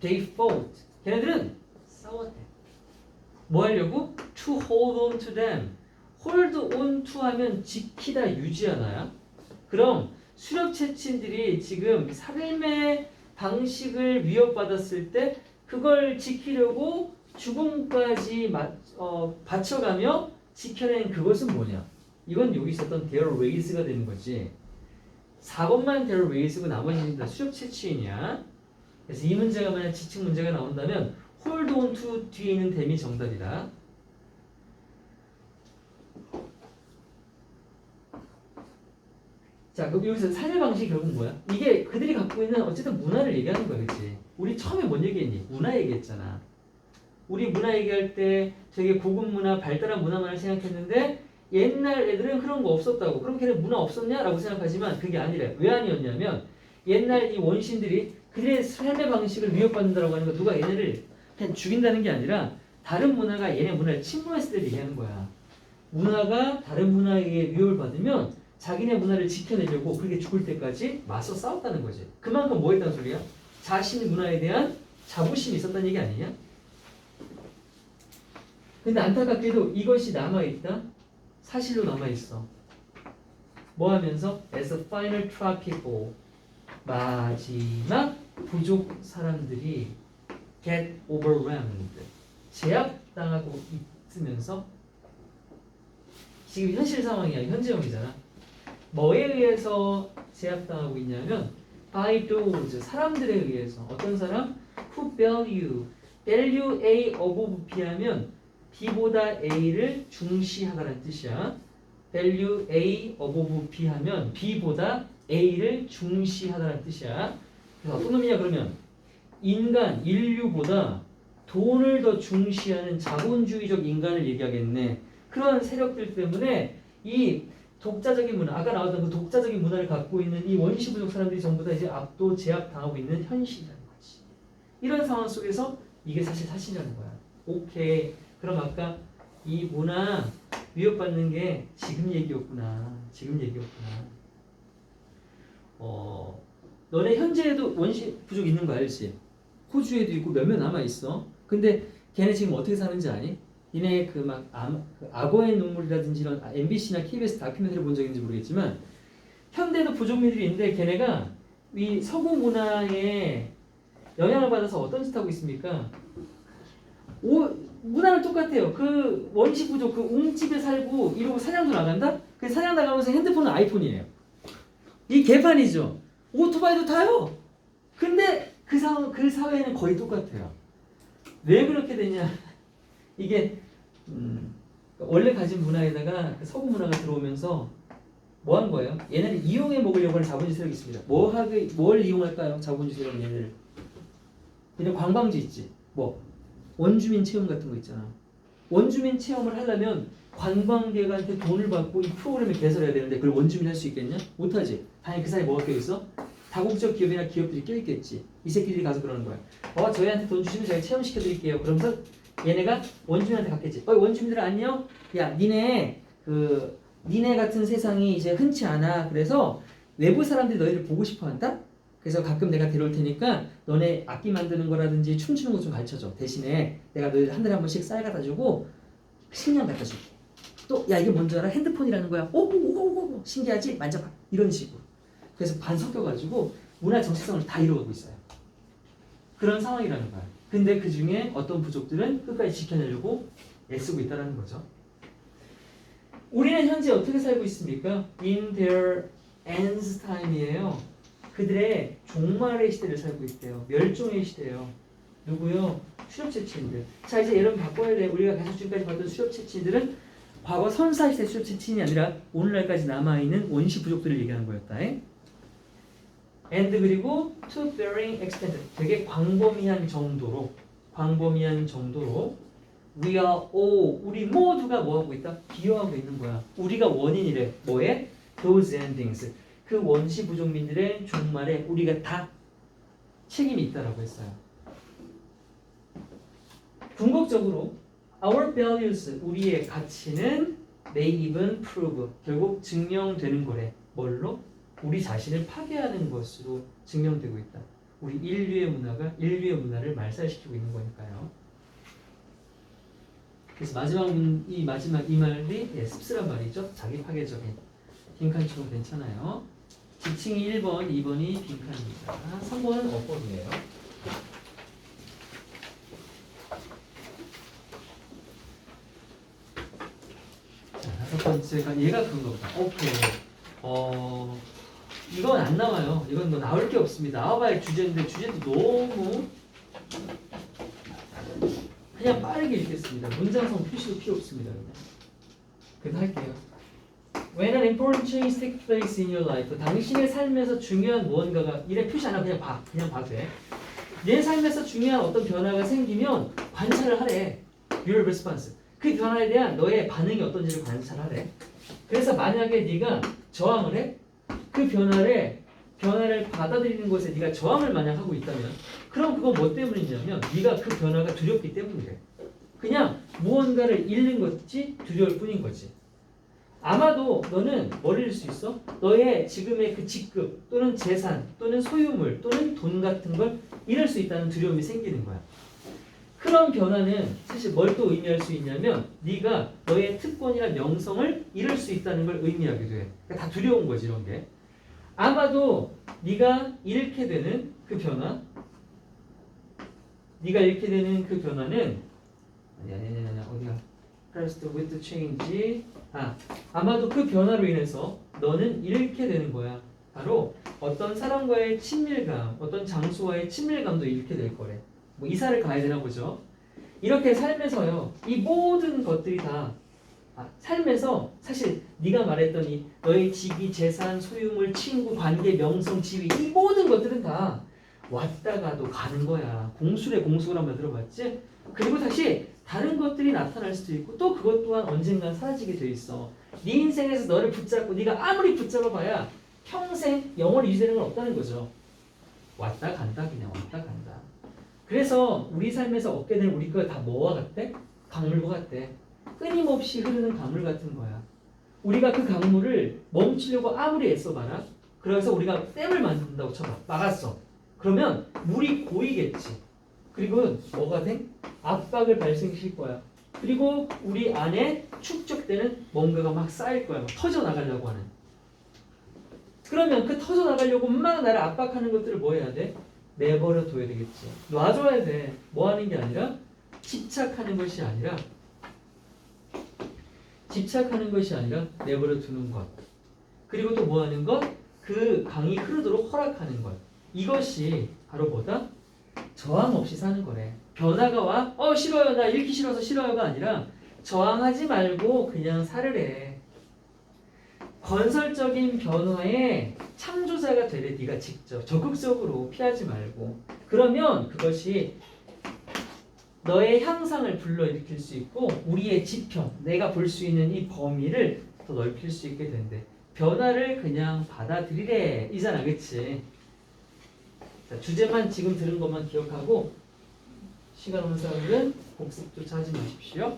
[SPEAKER 2] they fought, 걔네들은 싸웠대. 뭐 하려고? to hold on to them. hold on to 하면 지키다, 유지하나야? 그럼 수렵 채취인들이 지금 삶의 방식을 위협받았을 때 그걸 지키려고 죽음까지 바쳐가며 지켜낸 그것은 뭐냐? 이건 여기 있었던 their ways가 되는 거지. 4번만 their ways고 나머지는 다 수력 채취이냐. 그래서 이 문제가 만약 지칭 문제가 나온다면 hold on to 뒤에 있는 them이 정답이다. 자, 그럼 여기서 사례 방식이 결국 뭐야? 이게 그들이 갖고 있는 어쨌든 문화를 얘기하는 거야, 그렇지? 우리 처음에 뭔 얘기했니? 문화 얘기했잖아. 우리 문화 얘기할 때 되게 고급 문화, 발달한 문화만을 생각했는데 옛날 애들은 그런 거 없었다고. 그럼 걔네 문화 없었냐? 라고 생각하지만 그게 아니래. 왜 아니었냐면 옛날 이 원신들이 그들의 삶의 방식을 위협받는다라고 하는 거 누가 얘네를 그냥 죽인다는 게 아니라 다른 문화가 얘네 문화를 침범했을 때 얘기하는 거야. 문화가 다른 문화에 위협을 받으면 자기네 문화를 지켜내려고 그렇게 죽을 때까지 맞서 싸웠다는 거지. 그만큼 뭐 했다는 소리야? 자신의 문화에 대한 자부심이 있었다는 얘기 아니냐? 근데 안타깝게도 이것이 남아있다? 사실로 남아있어. 뭐 하면서? As a final tribe people. 마지막 부족 사람들이 get overwhelmed. 제압당하고 있으면서 지금 현실 상황이야. 현재형이잖아. 뭐에 의해서 제압당하고 있냐면 by those 사람들에 의해서. 어떤 사람? who value A above B 하면 B보다 A를 중시하다라는 뜻이야. value A above B 하면 B보다 A를 중시하다라는 뜻이야. 그래서 어떤 놈이냐 그러면 인류보다 돈을 더 중시하는 자본주의적 인간을 얘기하겠네. 그런 세력들 때문에 이 독자적인 문화, 아까 나왔던 그 독자적인 문화를 갖고 있는 이 원시 부족 사람들이 전부 다 이제 압도 제압당하고 있는 현실이라는 거지. 이런 상황 속에서 이게 사실 사실이라는 거야. 오케이. 그럼 아까 이 문화 위협받는 게 지금 얘기였구나. 지금 얘기였구나. 너네 현재에도 원시 부족 있는 거 알지? 호주에도 있고 몇몇 남아 있어. 근데 걔네 지금 어떻게 사는지 아니? 니네 그 막 악어의 눈물이라든지 이런 MBC나 KBS 다큐멘터리 본 적 있는지 모르겠지만 현대도 부족민들이 있는데 걔네가 이 서구 문화에 영향을 받아서 어떤 짓 하고 있습니까? 문화는 똑같아요. 그 원시 부족 그 웅집에 살고 이러고 사냥도 나간다? 그 사냥 나가면서 핸드폰은 아이폰이에요. 이 개판이죠. 오토바이도 타요. 근데 그 사회는 거의 똑같아요. 왜 그렇게 되냐? 이게 원래 가진 문화에다가 그 서구 문화가 들어오면서 뭐 한 거예요? 얘네를 이용해 먹으려고 하는 자본주의 세력이 있습니다. 뭘 이용할까요? 자본주의 세력은 얘네를. 그냥 관광지 있지. 뭐 원주민 체험 같은 거 있잖아. 원주민 체험을 하려면 관광객한테 돈을 받고 이 프로그램을 개설해야 되는데 그걸 원주민 할 수 있겠냐? 못하지. 당연히 그 사이에 뭐가 껴있어? 다국적 기업이나 기업들이 껴있겠지. 이 새끼들이 가서 그러는 거야. 저희한테 돈 주시면 저희가 체험시켜드릴게요. 그러면서 얘네가 원주민한테 갔겠지. 원주민들 안녕? 야, 니네 같은 세상이 이제 흔치 않아. 그래서 외부 사람들이 너희를 보고 싶어 한다? 그래서 가끔 내가 데려올 테니까 너네 악기 만드는 거라든지 춤추는 거 좀 가르쳐줘. 대신에 내가 너희들 한 달에 한 번씩 쌀 갖다 주고 식량 갖다 줄게. 또, 야, 이게 뭔지 알아? 핸드폰이라는 거야. 오, 신기하지? 만져봐. 이런 식으로. 그래서 반 섞여가지고 문화 정체성을 다 이루어가고 있어요. 그런 상황이라는 거야. 근데 그 중에 어떤 부족들은 끝까지 지켜내려고 애쓰고 있다는 거죠. 우리는 현재 어떻게 살고 있습니까? In their end's time이에요. 그들의 종말의 시대를 살고 있대요. 멸종의 시대예요. 누구요? 수렵채취인들. 자, 이제 여러분 바꿔야 돼. 우리가 계속 지금까지 봤던 수렵채취들은 과거 선사시대 수렵채취인이 아니라 오늘날까지 남아있는 원시 부족들을 얘기하는 거였다. and 그리고 to varying extent 되게 광범위한 정도로 we are all 우리 모두가 뭐하고 있다? 기여하고 있는 거야. 우리가 원인이래. 뭐에? those endings 그 원시 부족민들의 종말에 우리가 다 책임이 있다라고 했어요. 궁극적으로 our values 우리의 가치는 may even prove 결국 증명되는 거래. 뭘로? 우리 자신을 파괴하는 것으로 증명되고 있다. 우리 인류의 문화를 말살시키고 있는 거니까요. 그래서 마지막 이 말이 씁쓸한 말이죠. 자기 파괴적인. 빈칸처럼 괜찮아요. 지칭이 1번, 2번이 빈칸입니다. 3번은 어법이에요. 자, 5번째 제가 얘가 그런가 보다. 오케이. 이건 안 나와요. 이건 뭐 나올 게 없습니다. 나와봐야 주제인데 주제도 너무 그냥 빠르게 읽겠습니다. 문장성 표시도 필요 없습니다. 그냥 할게요. When an important change takes place in your life, 당신의 삶에서 중요한 무언가가 이래 표시 안 하고 그냥 봐도 돼. 내 삶에서 중요한 어떤 변화가 생기면 관찰을 하래. Your response. 그 변화에 대한 너의 반응이 어떤지를 관찰하래. 그래서 만약에 네가 저항을 해, 그 변화를 받아들이는 것에 네가 저항을 만약 하고 있다면, 그럼 그건 뭐 때문이냐면 네가 그 변화가 두렵기 때문이래. 그냥 무언가를 잃는 것이 두려울 뿐인 거지. 아마도 너는 뭘 잃을 수 있어? 너의 지금의 그 직급 또는 재산 또는 소유물 또는 돈 같은 걸 잃을 수 있다는 두려움이 생기는 거야. 그런 변화는 사실 뭘 또 의미할 수 있냐면 네가 너의 특권이나 명성을 잃을 수 있다는 걸 의미하기도 해. 그러니까 다 두려운 거지 이런 게. 아마도 네가 잃게 되는 그 변화, 는 아니 어디가? First with the change. 아마도 그 변화로 인해서 너는 잃게 되는 거야. 바로 어떤 사람과의 친밀감, 어떤 장소와의 친밀감도 잃게 될 거래. 뭐 이사를 가야 되나 보죠. 이렇게 삶에서요, 이 모든 것들이 다 삶에서 사실 네가 말했던 이 너의 직위, 재산, 소유물, 친구, 관계, 명성, 지위 이 모든 것들은 다 왔다가도 가는 거야. 공수래 공수를 한번 들어봤지? 그리고 다시 다른 것들이 나타날 수도 있고 또 그것 또한 언젠간 사라지게 돼 있어. 네 인생에서 너를 붙잡고 네가 아무리 붙잡아봐야 평생 영원히 유지되는 건 없다는 거죠. 왔다 간다 그냥 왔다 간다. 그래서 우리 삶에서 얻게 된 우리 거 다 뭐와 같대? 강물과 같대. 끊임없이 흐르는 강물 같은 거야. 우리가 그 강물을 멈추려고 아무리 애써봐라. 그래서 우리가 댐을 만든다고 쳐봐. 막았어. 그러면 물이 고이겠지. 그리고 뭐가 돼? 압박을 발생시킬 거야. 그리고 우리 안에 축적되는 뭔가가 막 쌓일 거야. 막 터져나가려고 하는. 그러면 그 터져나가려고 막 나를 압박하는 것들을 뭐 해야 돼? 내버려 둬야 되겠지. 놔줘야 돼. 뭐 하는 게 아니라 집착하는 것이 아니라 내버려 두는 것. 그리고 또 뭐 하는 것? 그 강이 흐르도록 허락하는 것. 이것이 바로 뭐다? 저항 없이 사는 거래. 변화가 와? 싫어요. 나 읽기 싫어서 싫어요가 아니라 저항하지 말고 그냥 살으래. 건설적인 변화의 창조자가 되래. 네가 직접 적극적으로 피하지 말고. 그러면 그것이 너의 향상을 불러일으킬 수 있고 우리의 지평, 내가 볼 수 있는 이 범위를 더 넓힐 수 있게 된대. 변화를 그냥 받아들이래 이잖아. 그치? 자, 주제만 지금 들은 것만 기억하고 시간 없는 사람들은 복습조차 하지 마십시오.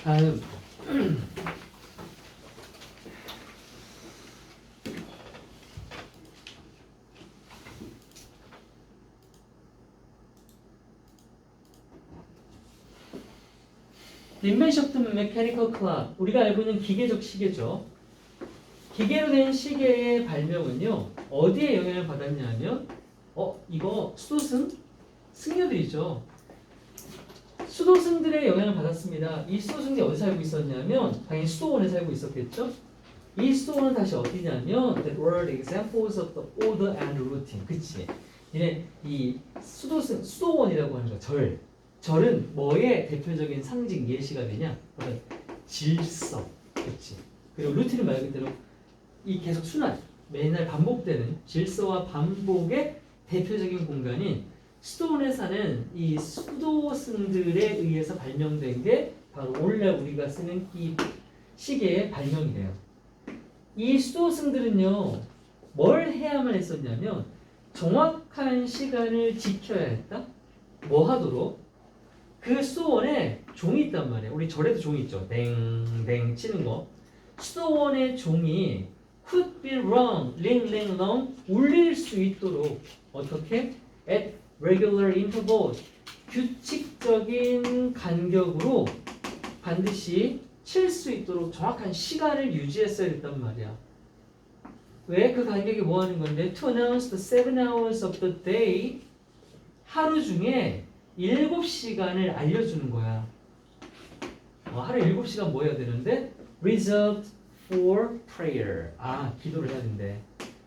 [SPEAKER 2] 다음 Invention of the Mechanical Clock. 우리가 알고 있는 기계적 시계죠. 기계로 된 시계의 발명은요 어디에 영향을 받았냐면 이거 수도승? 승려들이죠. 수도승들의 영향을 받았습니다. 이 수도승들이 어디 살고 있었냐면 당연히 수도원에 살고 있었겠죠. 이 수도원은 다시 어디냐면 That were examples of the order and routine. 그치? 이 수도원이라고 하는 거 절은 뭐의 대표적인 상징 예시가 되냐? 질서. 그치? 그리고 루틴은 말 그대로 이 계속 순환, 매날 반복되는 질서와 반복의 대표적인 공간인 수도원에 사는 이 수도승들에 의해서 발명된 게 바로 오늘날 우리가 쓰는 이 시계의 발명이래요. 이 수도승들은요 뭘 해야만 했었냐면 정확한 시간을 지켜야 했다. 뭐 하도록? 그 수도원에 종이 있단 말이에요. 우리 절에도 종이 있죠. 땡땡 치는 거. 수도원의 종이 could be wrong, ring ring long 울릴 수 있도록 어떻게? at regular intervals 규칙적인 간격으로 반드시 칠 수 있도록 정확한 시간을 유지했어야 됐단 말이야. 왜? 그 간격이 뭐 하는 건데? To announce the 7 hours of the day 하루 중에 7시간을 알려주는 거야. 하루에 7시간 뭐 해야 되는데? reserved for prayer. 기도를 해야 된대.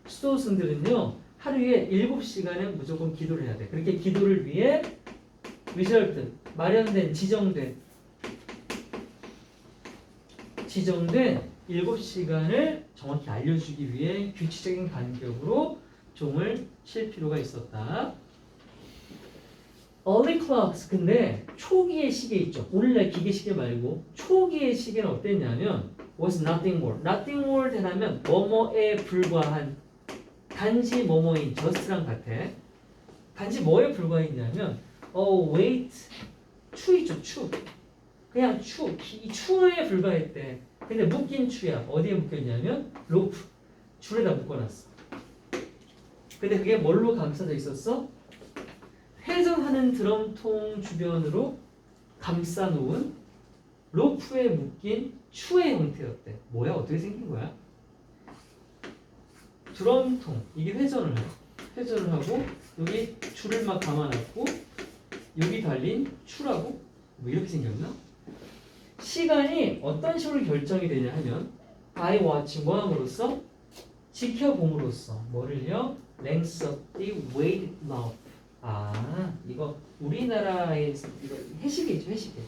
[SPEAKER 2] 수도승들은요, 하루에 7시간은 무조건 기도를 해야 돼. 그렇게 기도를 위해 reserved, 마련된, 지정된 7시간을 정확히 알려주기 위해 규칙적인 간격으로 종을 칠 필요가 있었다. Early clocks, 근데 초기의 시계 있죠. 오늘날 기계시계 말고 초기의 시계는 어땠냐면 was nothing more. nothing more 되면 뭐뭐에 불과한, 단지 뭐뭐인, just랑 같아. 단지 뭐에 불과했냐면 wait, 추 있죠, 추. 그냥 추, 이 추에 불과했대. 근데 묶인 추야. 어디에 묶였냐면 로프, 줄에다 묶어놨어. 근데 그게 뭘로 감싸져 있었어? 회전하는 드럼통 주변으로 감싸놓은 로프에 묶인 추의 형태였대. 뭐야? 어떻게 생긴 거야? 드럼통, 이게 회전을 하고 여기 줄을 막 감아놨고 여기 달린 추라고? 뭐 이렇게 생겼나? 시간이 어떤 식으로 결정이 되냐 하면 by watch, 뭐 함으로써? 지켜봄으로써. 뭐를요? length of the weight loop. 이거 우리나라에서 이거 해시계죠, 해시계.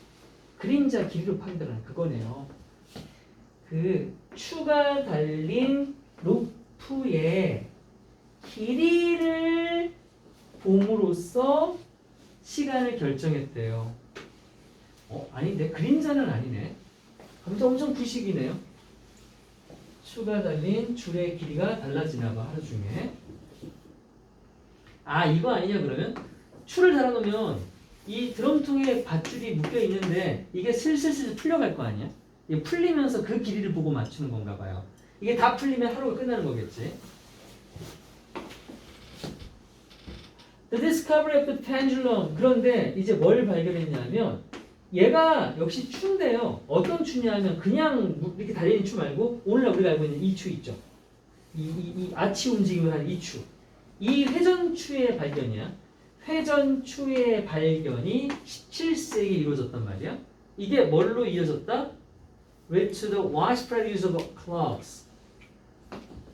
[SPEAKER 2] 그림자 길이로 판단하는 그거네요. 그 추가 달린 로프의 길이를 봄으로써 시간을 결정했대요. 아닌데 그림자는 아니네. 엄청 구식이네요. 추가 달린 줄의 길이가 달라지나 봐, 하루 중에. 이거 아니냐 그러면? 추를 달아놓으면 이 드럼통에 밧줄이 묶여 있는데 이게 슬슬 풀려갈 거 아니야? 이게 풀리면서 그 길이를 보고 맞추는 건가 봐요. 이게 다 풀리면 하루가 끝나는 거겠지. The discovery of the pendulum. 그런데 이제 뭘 발견했냐면 얘가 역시 추인데요. 어떤 추냐면 그냥 이렇게 달리는 추 말고 오늘날 우리가 알고 있는 이 추 있죠. 이 아치 움직임을 하는 이 추. 이 회전추의 발견이야. 회전추의 발견이 17세기에 이루어졌단 말이야. 이게 뭘로 이어졌다? Led to the widespread use of clocks.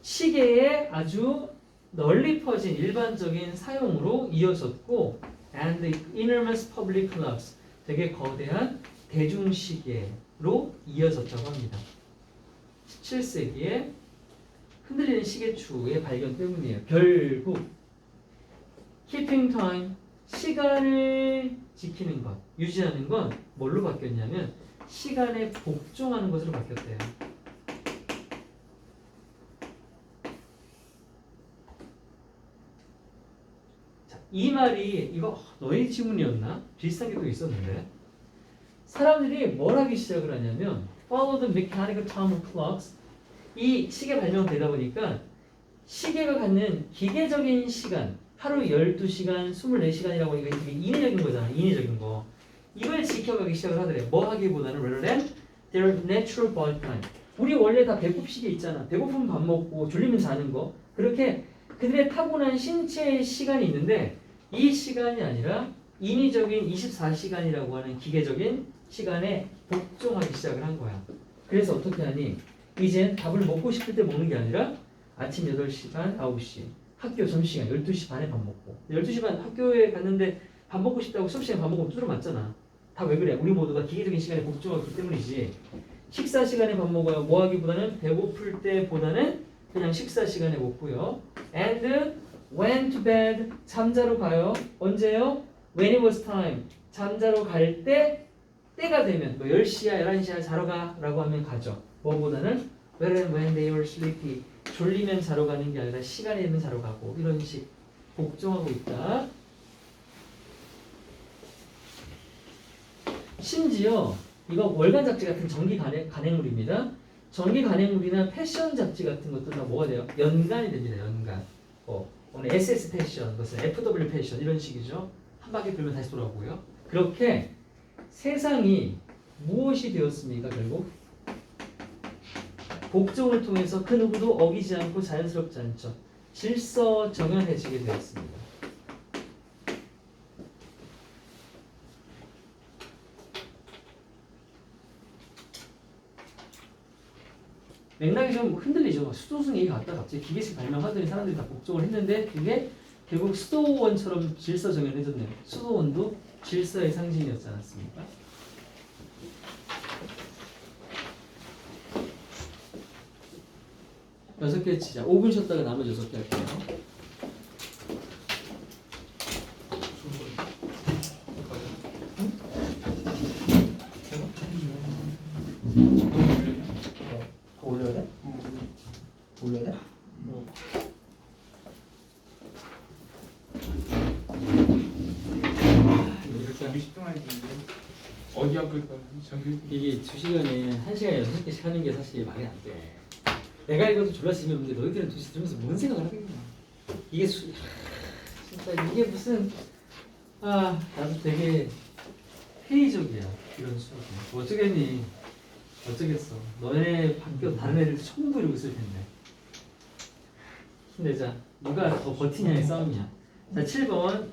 [SPEAKER 2] 시계의 아주 널리 퍼진 일반적인 사용으로 이어졌고 and the enormous public clocks. 되게 거대한 대중시계로 이어졌다고 합니다. 17세기에 흔들리는 시계추의 발견 때문이에요. 결국 keeping time, 시간을 지키는 것, 유지하는 건 뭘로 바뀌었냐면 시간에 복종하는 것으로 바뀌었대요. 자, 이 말이 이거 너희 지문이었나? 비슷한 게 또 있었는데 사람들이 뭘 하기 시작을 하냐면 follow the mechanical time clocks. 이 시계 발명되다 보니까 시계가 갖는 기계적인 시간, 하루 12시간, 24시간이라고 하니까 되게 인위적인 거잖아. 인위적인 거. 이걸 지켜가기 시작을 하더래. 뭐 하기보다는 rather than their natural body time. 우리 원래 다 배고프 시계 있잖아. 배고프면 밥 먹고 졸리면 자는 거. 그렇게 그들의 타고난 신체의 시간이 있는데 이 시간이 아니라 인위적인 24시간이라고 하는 기계적인 시간에 복종하기 시작을 한 거야. 그래서 어떻게 하니? 이젠 밥을 먹고 싶을 때 먹는 게 아니라 아침 8시 반, 9시 학교 점심시간 12시 반에 밥 먹고 12시 반 학교에 갔는데 밥 먹고 싶다고 수업 시간에 밥 먹으면 두드러 맞잖아. 다 왜 그래? 우리 모두가 기계적인 시간에 복종하기 때문이지. 식사 시간에 밥 먹어요. 뭐 하기보다는 배고플 때보다는 그냥 식사 시간에 먹고요. And went to bed. 잠자러 가요. 언제요? When it was time. 잠자러 갈 때 때가 되면 뭐 10시야 11시야 자러 가라고 하면 가죠. 뭐보다는 when they were sleepy. 졸리면 자러 가는 게 아니라 시간이 되면 자러 가고 이런 식 복종하고 있다. 심지어 이거 월간 잡지 같은 정기 간행물입니다. 정기 간행물이나 패션 잡지 같은 것도 다 뭐가 돼요? 연간이 됩니다. 연간. 오늘 SS 패션, 무슨 FW 패션 이런 식이죠. 한 바퀴 돌면 다시 돌아오고요. 그렇게 세상이 무엇이 되었습니까? 결국 복종을 통해서 그 누구도 어기지 않고 자연스럽지 않죠. 질서정연해지게 되었습니다. 맥락이 좀 흔들리죠. 막 수도승 얘기 갔다 갑자기 기계식 발명하더니 사람들이 다 복종을 했는데 그게 결국 수도원처럼 질서 정연해졌네요. 수도원도 질서의 상징이었지 않았습니까? 여섯 개 치자. 5분 쉬었다가 나머지 6개 할게요.
[SPEAKER 3] 더 올려야 돼? 올려야 돼?
[SPEAKER 1] 이렇게 20분 했는데 어디 학교일까? 저기
[SPEAKER 2] 이게 2시간에 1시간에 6개씩 하는 게 사실 말이 안 돼. 내가 이것도 졸라 재미없는데 너희들은 도대체 들으면서 뭔 생각을 하겠냐. 이게 진짜 이게 무슨 나도 되게 회의적이야 이런 수업이. 뭐 어쩌겠니. 어쩌겠어. 너네 학교 다른 애들 전부 이러고 있을 텐데. 힘내자. 누가 더 버티냐의 싸움이야. 자 7번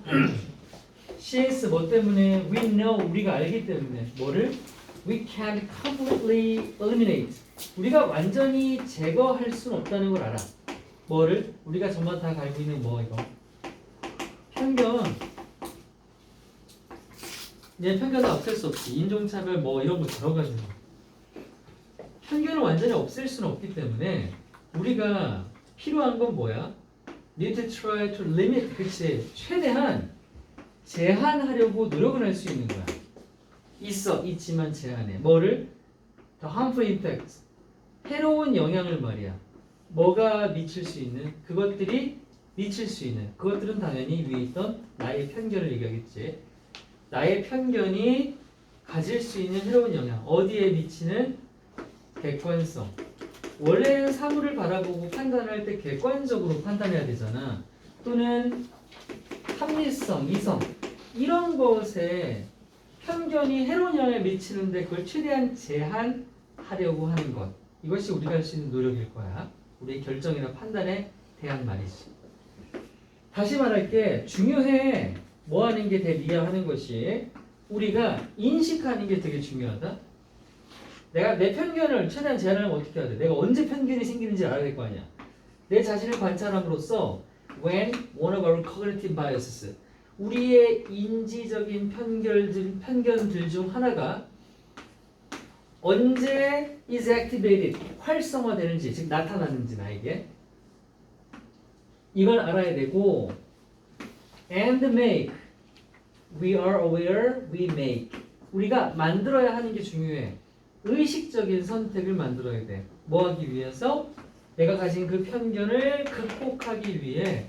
[SPEAKER 2] CS 뭐 때문에? We know, 우리가 알기 때문에. 뭐를? We can completely eliminate. 우리가 완전히 제거할 수는 없다는 걸 알아. 뭐를? 우리가 전부 다 알고 있는 뭐 이거? 편견. 이제 편견은 없앨 수 없지. 인종차별 뭐 이런 거 들어가지고. 편견을 완전히 없앨 수는 없기 때문에 우리가 필요한 건 뭐야? Need to try to limit. 그치. 최대한 제한하려고 노력을 할 수 있는 거야. 있지만 제한해. 뭐를? The harmful impacts. 해로운 영향을 말이야. 뭐가 미칠 수 있는? 그것들이 미칠 수 있는. 그것들은 당연히 위에 있던 나의 편견을 얘기하겠지. 나의 편견이 가질 수 있는 해로운 영향. 어디에 미치는? 객관성. 원래는 사물을 바라보고 판단할 때 객관적으로 판단해야 되잖아. 또는 합리성, 이성 이런 것에 편견이 해로운 영향을 미치는데 그걸 최대한 제한하려고 하는 것. 이것이 우리가 할 수 있는 노력일 거야. 우리의 결정이나 판단에 대한 말이지. 다시 말할게. 중요해. 뭐 하는 게 대비하는 것이 우리가 인식하는 게 되게 중요하다. 내가 내 편견을 최대한 제한하려면 어떻게 해야 돼? 내가 언제 편견이 생기는지 알아야 될 거 아니야. 내 자신을 관찰함으로써 when one of our cognitive biases 우리의 인지적인 편견들 중 하나가 언제 is activated 활성화되는지 즉 나타나는지 나에게 이걸 알아야 되고 and make we are aware we make 우리가 만들어야 하는 게 중요해. 의식적인 선택을 만들어야 돼. 뭐 하기 위해서? 내가 가진 그 편견을 극복하기 위해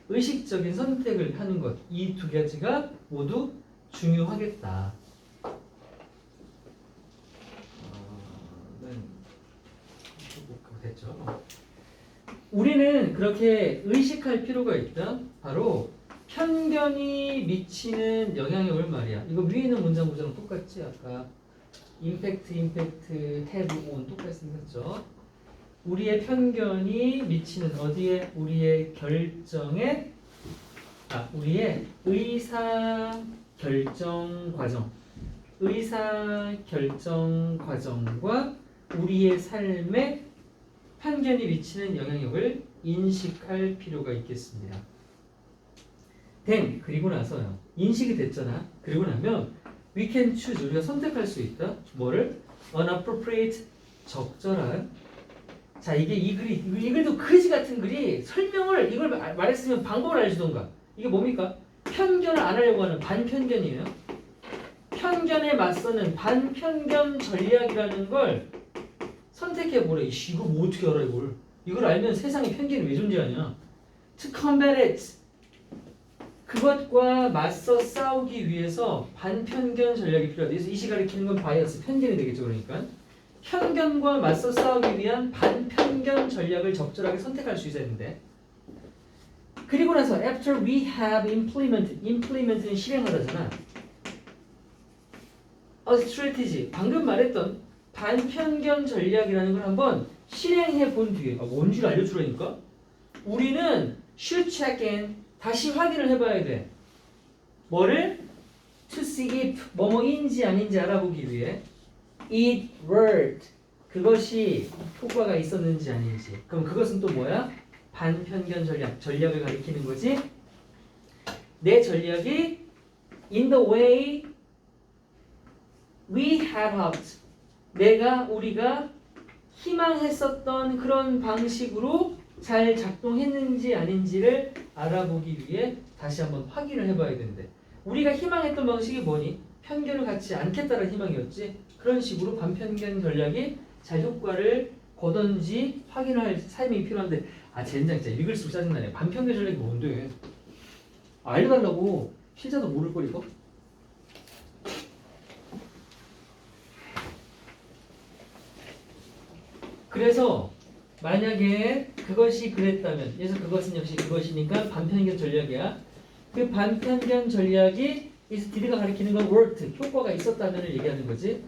[SPEAKER 2] 의식적인 선택을 하는 것. 이 두 가지가 모두 중요하겠다. 됐죠? 우리는 그렇게 의식할 필요가 있다. 바로 편견이 미치는 영향력을 말이야. 이거 위에 있는 문장 구조랑 똑같지? 아까 임팩트, have, on 똑같이 생겼죠? 우리의 편견이 미치는 어디에? 우리의 결정에 우리의 의사 결정 과정과 우리의 삶에 편견이 미치는 영향력을 인식할 필요가 있겠습니다. 그리고 나서요. 인식이 됐잖아. 그리고 나면 we can choose 우리가 선택할 수 있다. 뭐를? unappropriate 적절한. 자 이게 이 글도 그지 같은 글이 설명을 이걸 말했으면 방법을 알려주던가. 이게 뭡니까? 편견을 안 하려고 하는 반편견이에요. 편견에 맞서는 반편견 전략이라는 걸 선택해보래. 이거 뭐 어떻게 알아 이걸. 이걸 알면 세상에 편견이 왜 존재하냐. To combat it. 그것과 맞서 싸우기 위해서 반편견 전략이 필요하다. 그래서 이시 가리키는 건 바이어스, 편견이 되겠죠. 그러니까 편견과 맞서 싸우기 위한 반편견 전략을 적절하게 선택할 수 있어야 되는데 그리고 나서 after we have implement는 실행하다잖아. A strategy, 방금 말했던 반편견 전략이라는 걸 한번 실행해 본 뒤에 뭔지를 알려주라니까 우리는 should check in 다시 확인을 해봐야 돼. 뭐를? To see if 뭐뭐인지 아닌지 알아보기 위해 it worked 그것이 효과가 있었는지 아닌지. 그럼 그것은 또 뭐야? 반편견 전략을 가리키는 거지. 내 전략이 in the way we had hoped. 우리가 희망했었던 그런 방식으로 잘 작동했는지 아닌지를 알아보기 위해 다시 한번 확인을 해봐야 된대. 우리가 희망했던 방식이 뭐니? 편견을 갖지 않겠다는 희망이었지. 그런 식으로 반편견 전략이 잘 효과를 거던지 확인할 삶이 필요한데, 젠장 진짜 읽을수록 짜증나네. 반편견 전략이 뭔데? 알려달라고. 필자도 모를 걸 이거? 그래서 만약에 그것이 그랬다면, 그래서 그것은 역시 그것이니까 반편견 전략이야. 그 반편견 전략이 디드가 가리키는 건 worked, 효과가 있었다면을 얘기하는 거지.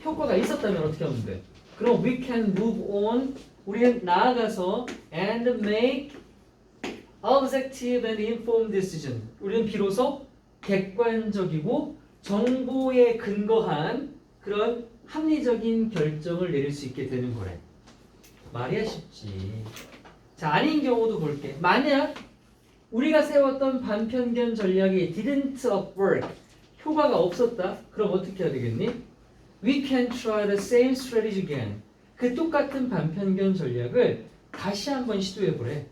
[SPEAKER 2] 효과가 있었다면 어떻게 하면 돼? 그럼 we can move on, 우리는 나아가서 and make objective and informed decision. 우리는 비로소 객관적이고 정보에 근거한 그런 합리적인 결정을 내릴 수 있게 되는 거래. 말이야 쉽지. 자, 아닌 경우도 볼게. 만약 우리가 세웠던 반편견 전략이 didn't work, 효과가 없었다. 그럼 어떻게 해야 되겠니? We can try the same strategy again. 그 똑같은 반편견 전략을 다시 한번 시도해보래.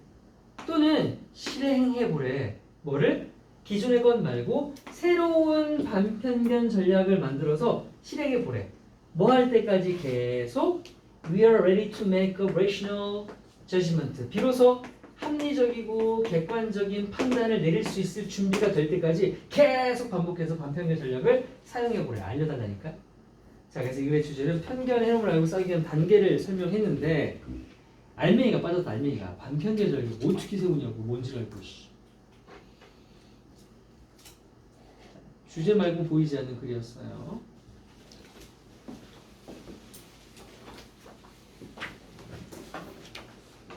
[SPEAKER 2] 또는 실행해보래. 뭐를? 기존의 것 말고 새로운 반편견 전략을 만들어서 실행해보래. 뭐 할 때까지 계속 We are ready to make a rational judgment. 비로소 합리적이고 객관적인 판단을 내릴 수 있을 준비가 될 때까지 계속 반복해서 반편견 전략을 사용해보래. 알려달라니까. 자, 그래서 이거의 주제는 편견 해nom을 알고 싸우기 위한 단계를 설명했는데, 알맹이가 빠졌다. 알맹이가. 반편견 전략이 어떻게 세우냐고. 뭔지를 알고. 주제 말고 보이지 않는 글이었어요.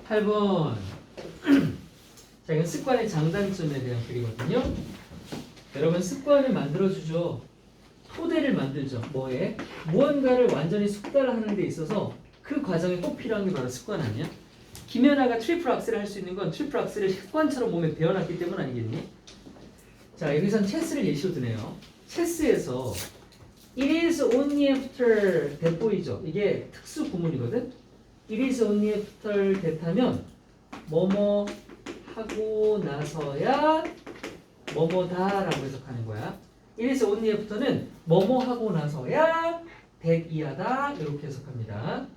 [SPEAKER 2] 8번. 자, 이건 습관의 장단점에 대한 글이거든요. 여러분, 습관을 만들어주죠. 토대를 만들죠. 뭐에? 무언가를 완전히 숙달하는 데 있어서 그 과정에 꼭 필요한 게 바로 습관 아니야? 김연아가 트리플 악셀을 할 수 있는 건 트리플 악셀을 습관처럼 몸에 배워놨기 때문 아니겠니? 자, 여기선 체스를 예시로 드네요. 체스에서 It is only after that 보이죠? 이게 특수 구문이거든? It is only after that 하면 뭐뭐 하고 나서야 뭐뭐다 라고 해석하는 거야. It is only after는 뭐뭐 하고 나서야 that 이하다 이렇게 해석합니다.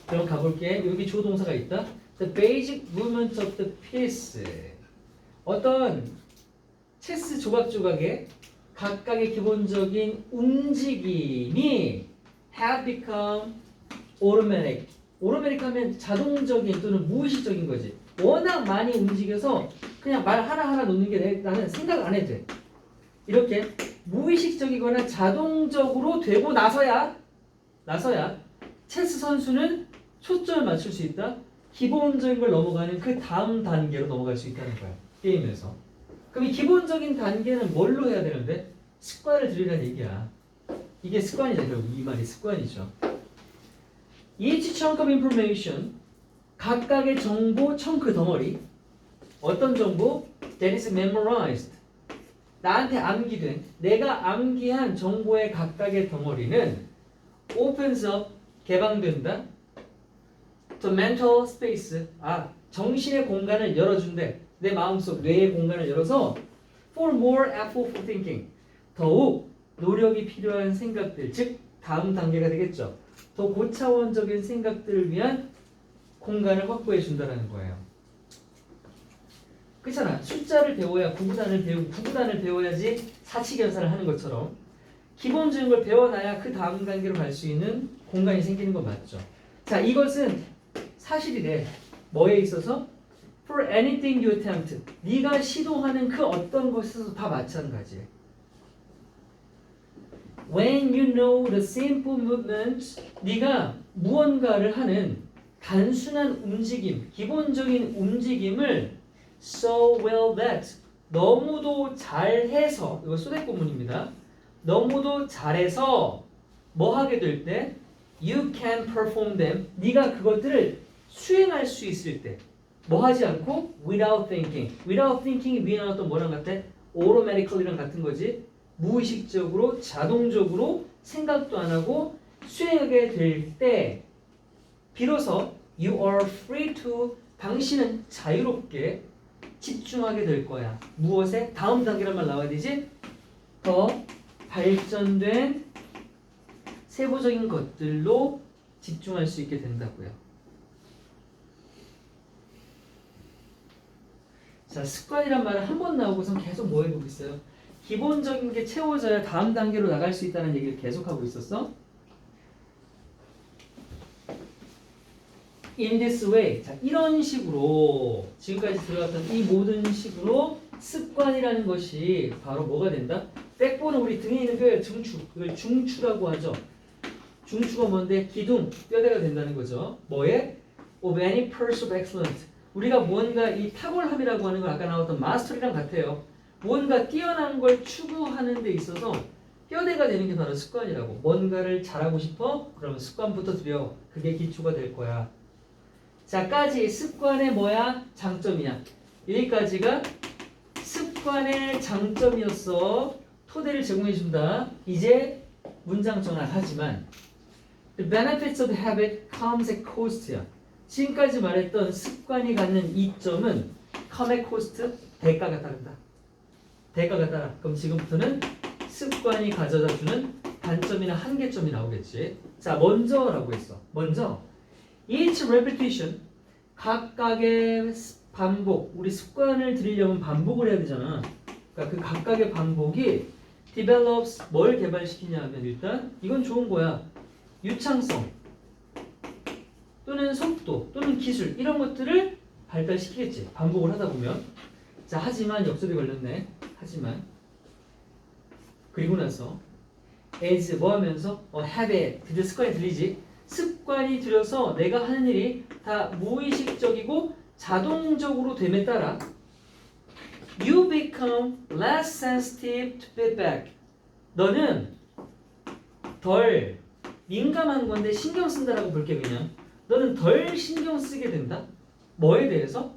[SPEAKER 2] 그럼 가볼게. 여기 조동사가 있다. The basic movement of the piece. 어떤 체스 조각조각의 각각의 기본적인 움직임이 have become automatic. automatic 하면 자동적인 또는 무의식적인 거지. 워낙 많이 움직여서 그냥 말 하나하나 놓는 게 나는 생각 안 해도 돼. 이렇게 무의식적이거나 자동적으로 되고 나서야 체스 선수는 초점을 맞출 수 있다. 기본적인 걸 넘어가는 그 다음 단계로 넘어갈 수 있다는 거야. 게임에서. 그럼 이 기본적인 단계는 뭘로 해야 되는데? 습관을 들이라는 얘기야. 이게 습관이죠. 결국 이 말이 습관이죠. Each chunk of information, 각각의 정보 청크 덩어리. 어떤 정보? That is memorized. 나한테 암기된, 내가 암기한 정보의 각각의 덩어리는 opens up, 개방된다. The mental space, 정신의 공간을 열어준대. 내 마음속, 뇌의 공간을 열어서 for more effortful thinking, 더욱 노력이 필요한 생각들, 즉 다음 단계가 되겠죠. 더 고차원적인 생각들을 위한 공간을 확보해 준다는 거예요. 그렇잖아. 숫자를 배워야 구구단을 배우고 구구단을 배워야지 사치견사를 하는 것처럼 기본적인 걸 배워놔야 그 다음 단계로 갈 수 있는 공간이 생기는 건 맞죠. 자, 이것은 사실이래. 뭐에 있어서? For anything you attempt. 네가 시도하는 그 어떤 것에서 다 마찬가지해. When you know the simple movements, 네가 무언가를 하는 단순한 움직임, 기본적인 움직임을 so well that, 너무도 잘해서, 이거 소댓구문입니다. 너무도 잘해서 뭐 하게 될 때? You can perform them. 네가 그것들을 수행할 수 있을 때. 뭐 하지 않고? Without thinking. Without thinking이 위에 나왔던 뭐랑 같아? Automatically랑 같은 거지. 무의식적으로, 자동적으로 생각도 안 하고 수행하게 될 때 비로소 You are free to 당신은 자유롭게 집중하게 될 거야. 무엇에? 다음 단계란 말 나와야 되지? 더 발전된 세부적인 것들로 집중할 수 있게 된다고요. 자, 습관이란 말은 한 번 나오고선 계속 뭐 해보고 있어요? 기본적인 게 채워져야 다음 단계로 나갈 수 있다는 얘기를 계속하고 있었어. In this way. 자, 이런 식으로 지금까지 들어갔던 이 모든 식으로 습관이라는 것이 바로 뭐가 된다? 백보는 우리 등에 있는 뼈의 중추. 그걸 중추라고 하죠. 중추가 뭔데? 기둥, 뼈대가 된다는 거죠. 뭐에? Of any pursuit of excellence. 우리가 뭔가 이 탁월함이라고 하는 건 아까 나왔던 마스터리랑 같아요. 뭔가 뛰어난 걸 추구하는 데 있어서 뼈대가 되는 게 바로 습관이라고. 뭔가를 잘하고 싶어? 그러면 습관부터 들여. 그게 기초가 될 거야. 자까지 습관의 뭐야? 장점이야. 여기까지가 습관의 장점이었어. 토대를 제공해 준다. 이제 문장 전환하지만 The benefits of the habit comes at cost야. 지금까지 말했던 습관이 갖는 이점은 come at cost, 대가가 따른다. 대가가 따라. 그럼 지금부터는 습관이 가져다 주는 단점이나 한계점이 나오겠지. 자, 먼저라고 했어. 먼저 each repetition, 각각의 반복. 우리 습관을 들이려면 반복을 해야 되잖아. 그러니까 그 각각의 반복이 develops, 뭘 개발시키냐 하면 일단 이건 좋은 거야. 유창성 또는 속도 또는 기술 이런 것들을 발달시키겠지. 반복을 하다 보면. 자, 하지만 역습이 걸렸네. 하지만 그리고 나서 as 뭐 하면서 habit, 드디어 습관이 들리지. 습관이 들여서 내가 하는 일이 다 무의식적이고 자동적으로 됨에 따라 you become less sensitive to feedback. 너는 덜 민감한 건데 신경 쓴다라고 볼게. 그냥 너는 덜 신경 쓰게 된다. 뭐에 대해서?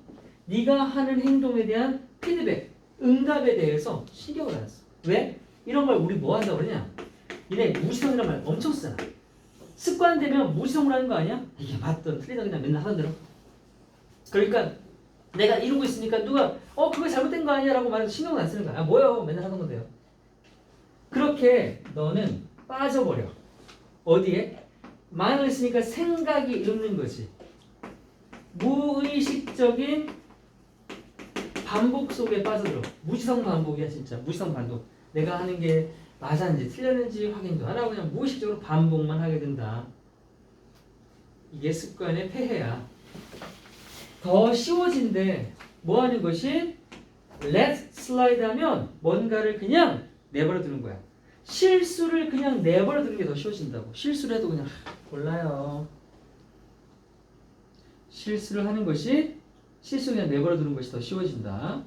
[SPEAKER 2] 네가 하는 행동에 대한 피드백, 응답에 대해서 신경을 안 써. 왜? 이런 걸 우리 뭐 한다고 그러냐? 얘네 무시성이란 말 엄청 쓰잖아. 습관되면 무시성을 하는 거 아니야? 이게 맞든 틀리든 그냥 맨날 하던 대로. 그러니까 내가 이러고 있으니까 누가 그거 잘못된 거 아니야? 라고 말해서 신경을 안 쓰는 거야. 아, 뭐요? 맨날 하던 건데요. 그렇게 너는 빠져버려. 어디에? 만을 쓰니까 생각이 이르는 거지. 무의식적인 반복 속에 빠져들어. 무지성 반복이야 진짜. 무지성 반복. 내가 하는 게 맞았는지 틀렸는지 확인도 안 하고 그냥 무의식적으로 반복만 하게 된다. 이게 습관의 폐해야. 더 쉬워진데 뭐 하는 것이? let slide 하면 뭔가를 그냥 내버려 두는 거야. 실수를 그냥 내버려 두는 게 더 쉬워진다고. 실수를 해도 그냥 몰라요. 실수를 하는 것이 실수를 그냥 내버려 두는 것이 더 쉬워진다.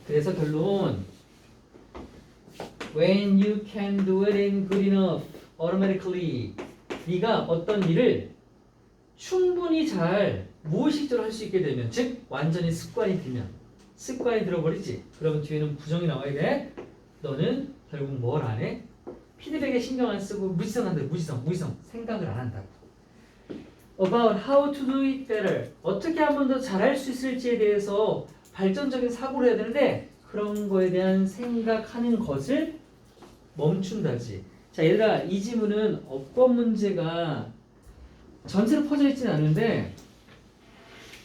[SPEAKER 2] 그래서 결론 When you can do it in good enough automatically 네가 어떤 일을 충분히 잘 무의식적으로 할 수 있게 되면 즉 완전히 습관이 들면 습관이 들어버리지. 그러면 뒤에는 부정이 나와야 돼. 너는 결국 뭘 안 해? 피드백에 신경 안 쓰고 무지성한다. 무지성 생각을 안 한다고. About how to do it better 어떻게 한 번 더 잘할 수 있을지에 대해서 발전적인 사고를 해야 되는데 그런 거에 대한 생각하는 것을 멈춘다지. 자, 얘들아 이 지문은 어법 문제가 전체로 퍼져 있지는 않은데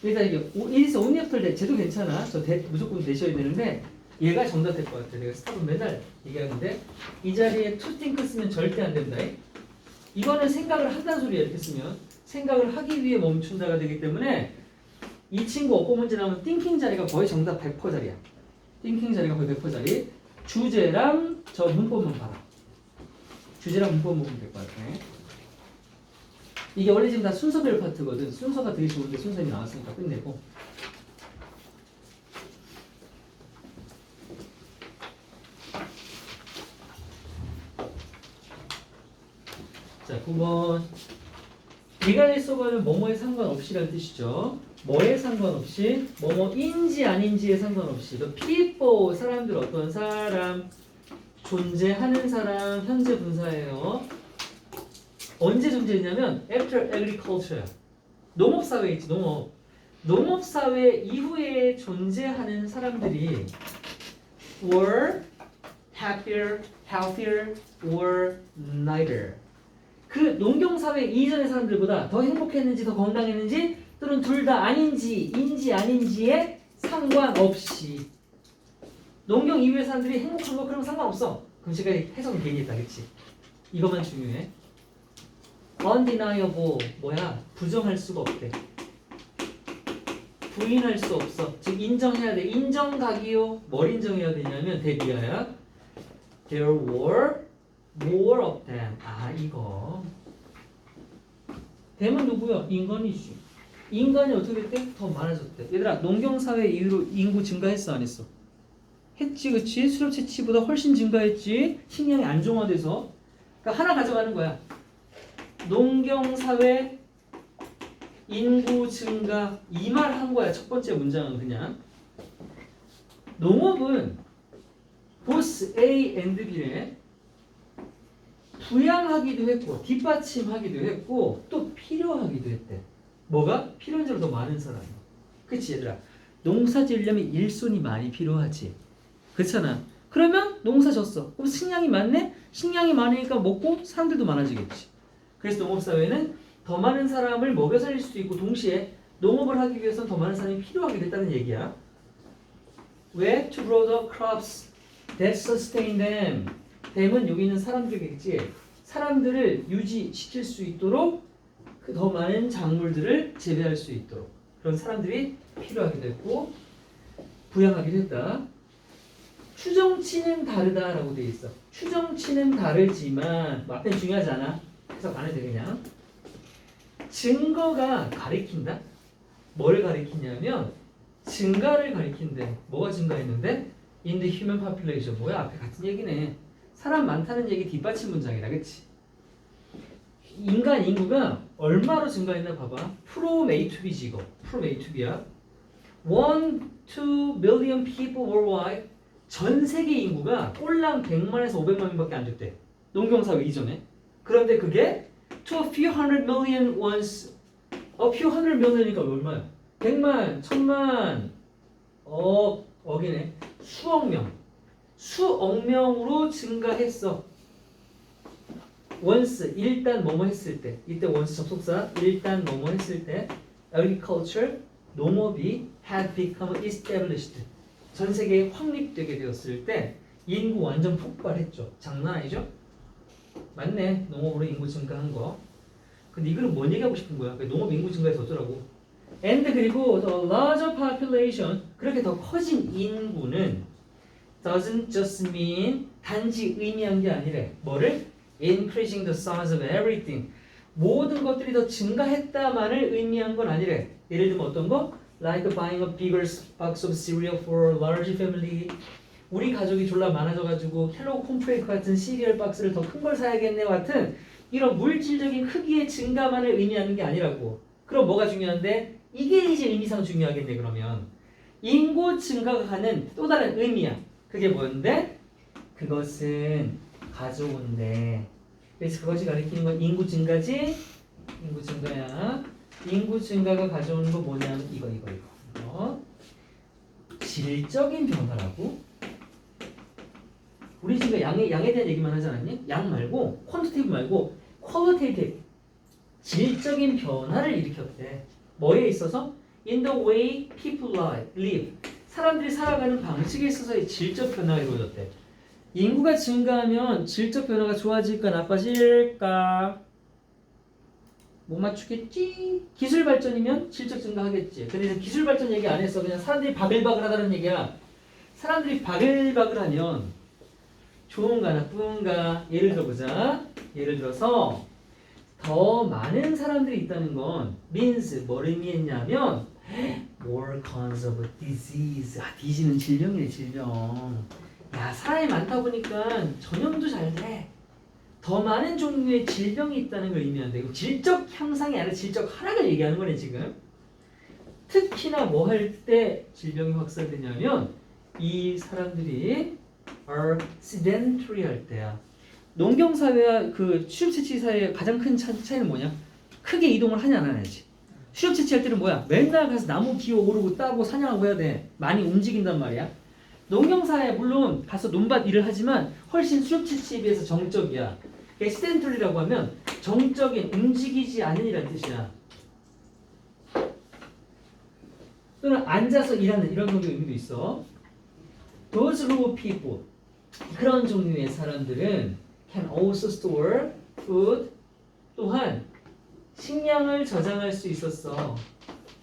[SPEAKER 2] 일단 이게 it is only after that 쟤도 괜찮아. 저 무조건 되셔야 되는데 얘가 정답 될 것 같아. 내가 스탑은 맨날 얘기하는데 이 자리에 to think 쓰면 절대 안 된다. 이거는 생각을 한다는 소리야. 이렇게 쓰면 생각을 하기 위해 멈춘다가 되기 때문에 이 친구 어법 문제 나오면 thinking 자리가 거의 정답 100% 자리야. thinking 자리가 거의 100% 자리. 주제랑 저 문법만 봐라. 주제랑 문법만 보면 될 것 같아. 이게 원래 지금 다 순서별 파트거든. 순서가 되게 좋은데 순서이 나왔으니까 끝내고. 자, 9번. regardless는 뭐뭐에 상관없이라는 뜻이죠. 뭐에 상관없이, 뭐뭐인지 아닌지에 상관없이. 그 people, 사람들 어떤 사람, 존재하는 사람, 현재 분사예요. 언제 존재했냐면 after agriculture. 농업사회 있지, 농업. 농업사회 이후에 존재하는 사람들이 were happier, healthier, or neither. 그 농경사회 이전의 사람들보다 더 행복했는지 더 건강했는지 또는 둘 다 아닌지 인지 아닌지에 상관없이 농경 이후의 사람들이 행복한 거 그런 거 상관없어. 그럼 제가 해석은 괜히 했다 그치? 이것만 중요해. undeniable 뭐야? 부정할 수가 없대. 부인할 수 없어. 즉 인정해야 돼. 인정각이요. 뭘 인정해야 되냐면 대비하야. There were more of them. 아 이거. them은 누구야? 인간이지. 인간이 어떻게 됐대? 더 많아졌대. 얘들아 농경사회 이후로 인구 증가했어 안 했어? 했지 그치? 수렵 채취보다 훨씬 증가했지. 식량이 안정화돼서. 그러니까 하나 가져가는 거야. 농경사회 인구 증가 이 말 한 거야. 첫 번째 문장은 그냥 농업은 both A and B를 부양하기도 했고 뒷받침하기도 했고 또 필요하기도 했대. 뭐가? 필요한 대로 더 많은 사람이. 그치 얘들아? 농사 지으려면 일손이 많이 필요하지. 그렇잖아. 그러면 농사 졌어. 그럼 식량이 많네? 식량이 많으니까 먹고 사람들도 많아지겠지. 그래서 농업사회는 더 많은 사람을 먹여 살릴 수도 있고 동시에 농업을 하기 위해서는 더 많은 사람이 필요하게 됐다는 얘기야. 왜? To grow the crops that sustain them. them은 여기 있는 사람들이겠지. 사람들을 유지시킬 수 있도록 그 더 많은 작물들을 재배할 수 있도록 그런 사람들이 필요하게 됐고 부양하기도 했다. 추정치는 다르다라고 돼 있어. 추정치는 다르지만 앞에는 중요하지 않아. 해석 안 해도 돼 그냥. 증거가 가리킨다? 뭘 가리키냐면 증가를 가리킨대. 뭐가 증가했는데? In the human population. 뭐야? 앞에 같은 얘기네. 사람 많다는 얘기 뒷받침 문장이다. 그치? 인간 인구가 얼마로 증가했나 봐봐. From A to B지 이거. From A to B야. 1 to billion people worldwide. 전 세계 인구가 꼴랑 100만에서 500만 명밖에 안 됐대. 농경사회 이전에. 그런데 그게 to a few hundred million once. A few hundred million이니까 얼마야? 100만, 1000만, 억이네. 수억 명. 수억 명으로 증가했어. once 일단 뭐뭐 했을 때. 이때 once 접속사 일단 뭐뭐 했을 때 agriculture 농업이 had become established. 전 세계에 확립되게 되었을 때 인구 완전 폭발했죠. 장난 아니죠? 맞네. 농업으로 인구 증가한 거. 근데 이 글은 뭔 얘기하고 싶은 거야? 농업 인구 증가해서 어쩌라고? And 그리고 the larger population 그렇게 더 커진 인구는 doesn't just mean 단지 의미한 게 아니래. 뭐를? Increasing the size of everything. 모든 것들이 더 증가했다만을 의미한 건 아니래. 예를 들면 어떤 거? Like buying a bigger box of cereal for a large family. 우리 가족이 졸라 많아져가지고 켈로그 콘프레이크 같은 시리얼 박스를 더 큰 걸 사야겠네 같은 이런 물질적인 크기의 증가만을 의미하는 게 아니라고. 그럼 뭐가 중요한데? 이게 이제 의미상 중요하겠네 그러면. 인구 증가가 가는 또 다른 의미야. 그게 뭔데? 그것은 가져온대. 그래서 그것이 가리키는 건 인구 증가지? 인구 증가야. 인구 증가가 가져오는 거 뭐냐면 이거. 질적인 변화라고? 우리 지금 양에 대한 얘기만 하지 않았니? 양 말고 퀀티티브 말고 퀄리테이티브 질적인 변화를 일으켰대. 뭐에 있어서? In the way people live. 사람들이 살아가는 방식에 있어서의 질적 변화가 이루어졌대. 인구가 증가하면 질적 변화가 좋아질까 나빠질까? 못 맞추겠지? 기술 발전이면 질적 증가하겠지. 근데 기술 발전 얘기 안 했어. 그냥 사람들이 바글바글하다는 얘기야. 사람들이 바글바글하면 좋은가 나쁜가? 예를 들어보자. 예를 들어서 더 많은 사람들이 있다는 건 means 뭘 의미했냐면 more cause of disease. disease는 질병이래 질병. 야 사람이 많다 보니까 전염도 잘 돼. 더 많은 종류의 질병이 있다는 걸 의미한다. 이거 질적 향상이 아니라 질적 하락을 얘기하는 거네 지금. 특히나 뭐 할 때 질병이 확산되냐면 이 사람들이 are sedentary 할 때야. 농경 사회와 그 수렵 채취 사회의 가장 큰 차이는 뭐냐? 크게 이동을 하냐 안 하냐지. 수렵 채취할 때는 뭐야? 맨날 가서 나무 기어 오르고 따고 사냥하고 해야 돼. 많이 움직인단 말이야. 농경 사회 물론 가서 논밭 일을 하지만 훨씬 수렵 채취에 비해서 정적이야. sedentary라고 하면 정적인 움직이지 않는 이라는 뜻이야. 또는 앉아서 일하는 이런 종류의 의미도 있어. Those low people 그런 종류의 사람들은 can also store food 또한 식량을 저장할 수 있었어.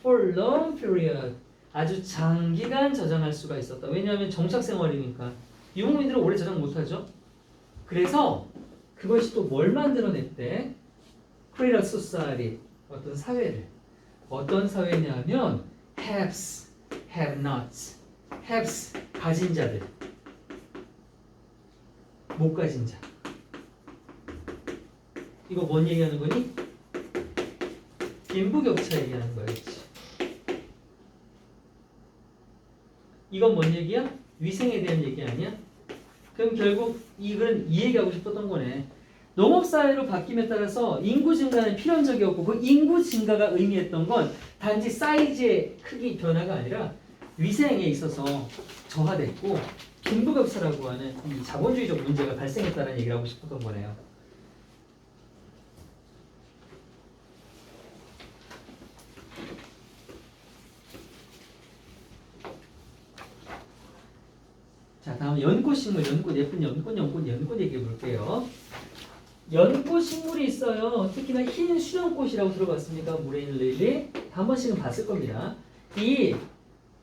[SPEAKER 2] For long period 아주 장기간 저장할 수가 있었다. 왜냐하면 정착 생활이니까 유목민들은 오래 저장 못하죠. 그래서 그것이 또 뭘 만들어냈대? Create a society 어떤 사회를 어떤 사회냐면 haves, have-nots haves 가진 자들 못 가진 자 이거 뭔 얘기하는 거니? 빈부격차 얘기하는 거야. 그치? 이건 뭔 얘기야? 위생에 대한 얘기 아니야? 그럼 결국 이건 이 얘기하고 싶었던 거네. 농업사회로 바뀜에 따라서 인구 증가는 필연적이었고 그 인구 증가가 의미했던 건 단지 사이즈의 크기 변화가 아니라 위생에 있어서 저하됐고 빈부격차라고 하는 이 자본주의적 문제가 발생했다는 얘기를 하고 싶었던 거네요. 자, 다음 연꽃식물, 연꽃, 예쁜 연꽃 얘기해 볼게요. 연꽃식물이 있어요. 특히나 흰 수령꽃이라고 들어봤습니까? 물에 있는 릴리. 한 번씩은 봤을 겁니다. 이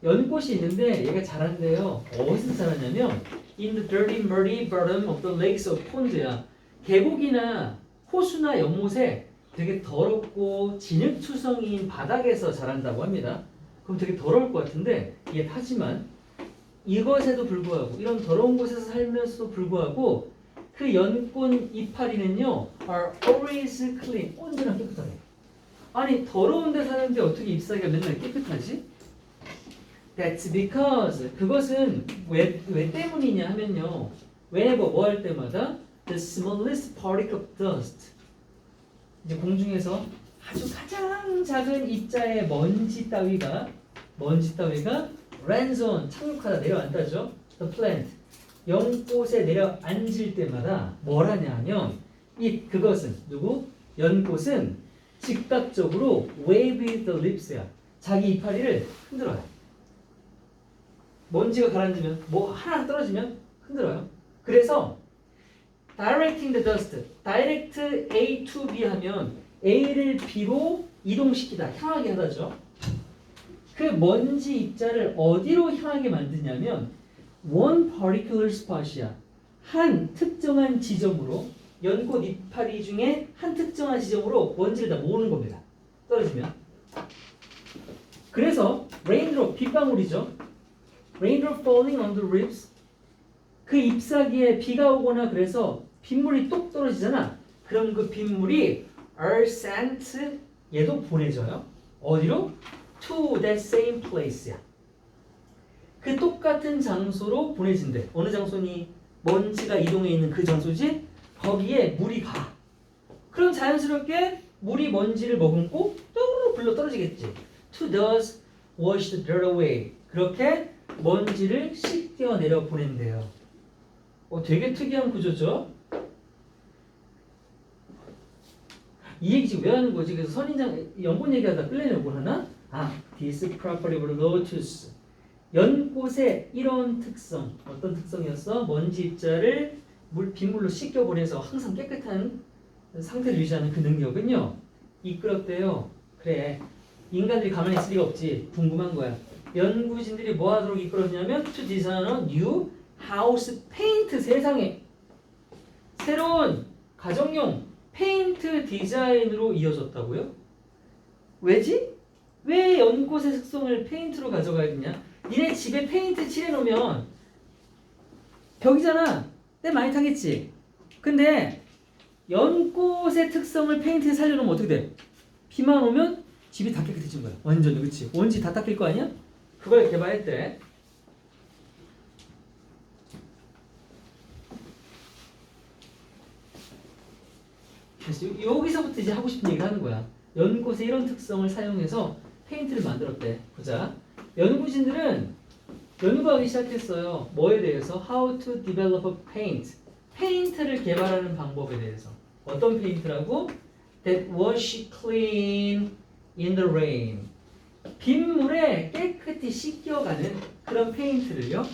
[SPEAKER 2] 연꽃이 있는데 얘가 자란대요. 어디서 자라냐면 in the dirty, muddy bottom of the lakes of pond야. 계곡이나 호수나 연못에 되게 더럽고 진흙투성이인 바닥에서 자란다고 합니다. 그럼 되게 더러울 것 같은데 하지만 이것에도 불구하고 이런 더러운 곳에서 살면서도 불구하고 그 연꽃 이파리는요 are always clean 언제나 깨끗하네. 아니 더러운 데 사는데 어떻게 잎사귀가 맨날 깨끗하지? That's because 그것은 왜 때문이냐 하면요 whenever 뭐 할 때마다 the smallest particle of dust 이제 공중에서 아주 가장 작은 입자의 먼지 따위가 랜선 착륙하다 내려앉다죠. The plant 연꽃에 내려앉을 때마다 뭘 하냐 하면 그것은 누구? 연꽃은 즉각적으로 wave the lips야. 자기 이파리를 흔들어요. 먼지가 가라앉으면 뭐 하나 떨어지면 흔들어요. 그래서 directing the dust, direct A to B 하면 A를 B로 이동시키다, 향하게 하다죠. 그 먼지 입자를 어디로 향하게 만드냐면 one particular spot이야. 한 특정한 지점으로 연꽃 이파리 중에 한 특정한 지점으로 먼지를 다 모으는 겁니다. 떨어지면. 그래서 raindrop 빗방울이죠. raindrop falling on the ribs 그 잎사귀에 비가 오거나 그래서 빗물이 똑 떨어지잖아. 그럼 그 빗물이 are sent 얘도 보내져요. 어디로? To that same place야. 그 똑같은 장소로 보내진대. 어느 장소니? 먼지가 이동해 있는 그 장소지? 거기에 물이 가. 그럼 자연스럽게 물이 먼지를 머금고 또 불러 떨어지겠지. To thus wash the dirt away. 그렇게 먼지를 씻겨 내려 보낸대요. 되게 특이한 구조죠? 이 얘기 지금 왜 하는 거지? 그래서 선인장 연꽃 얘기하다 끌려내고 하나? This property of lotus. 연꽃의 이런 특성, 어떤 특성이었어? 먼지 입자를 빗물로 씻겨 보내서 항상 깨끗한 상태를 유지하는 그 능력은요, 이끌었대요. 그래, 인간들이 가만히 있을 리가 없지. 궁금한 거야. 연구진들이 뭐 하도록 이끌었냐면 to design a new house paint. 세상에 새로운 가정용 페인트 디자인으로 이어졌다고요? 왜지? 왜 연꽃의 특성을 페인트로 가져가야겠냐? 니네 집에 페인트 칠해놓으면 벽이잖아. 때 많이 타겠지. 근데 연꽃의 특성을 페인트에 살려놓으면 어떻게 돼? 비만 오면 집이 다 깨끗해진 거야. 완전히. 그치? 원지 다 닦일 거 아니야? 그걸 개발했대. 그래서 여기서부터 이제 하고 싶은 얘기를 하는 거야. 연꽃의 이런 특성을 사용해서 페인트를 만들었대. 보자. 연구진들은 연구하기 시작했어요. 뭐에 대해서? How to develop a paint. 페인트를 개발하는 방법에 대해서. 어떤 페인트라고? That wash clean in the rain. 빗물에 깨끗이 씻겨가는 그런 페인트를요.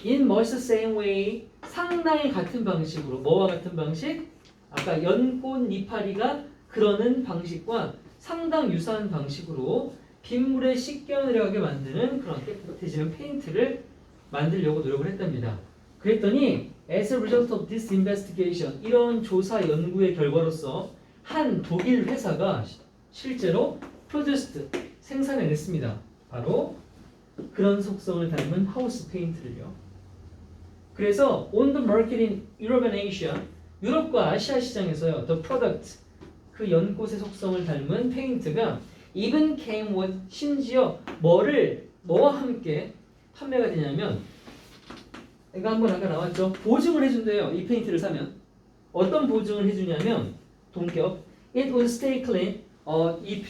[SPEAKER 2] In much the same way. 상당히 같은 방식으로. 뭐와 같은 방식? 아까 연꽃 이파리가 그러는 방식과 상당 유사한 방식으로 빗물에 씻겨 내려가게 만드는 그런 깨끗해지는 페인트를 만들려고 노력을 했답니다. 그랬더니 as a result of this investigation, 이런 조사 연구의 결과로서 한 독일 회사가 실제로 produced, 생산해냈습니다. 바로 그런 속성을 닮은 하우스 페인트를요. 그래서 on the market in Europe and Asia, 유럽과 아시아 시장에서요, the product, 그 연꽃의 속성을 닮은 페인트가 even came with, 심지어 뭐와 함께 판매가 되냐면, 이거 한번 아까 나왔죠? 보증을 해준대요. 이 페인트를 사면. 어떤 보증을 해주냐면, 동격, it will stay clean.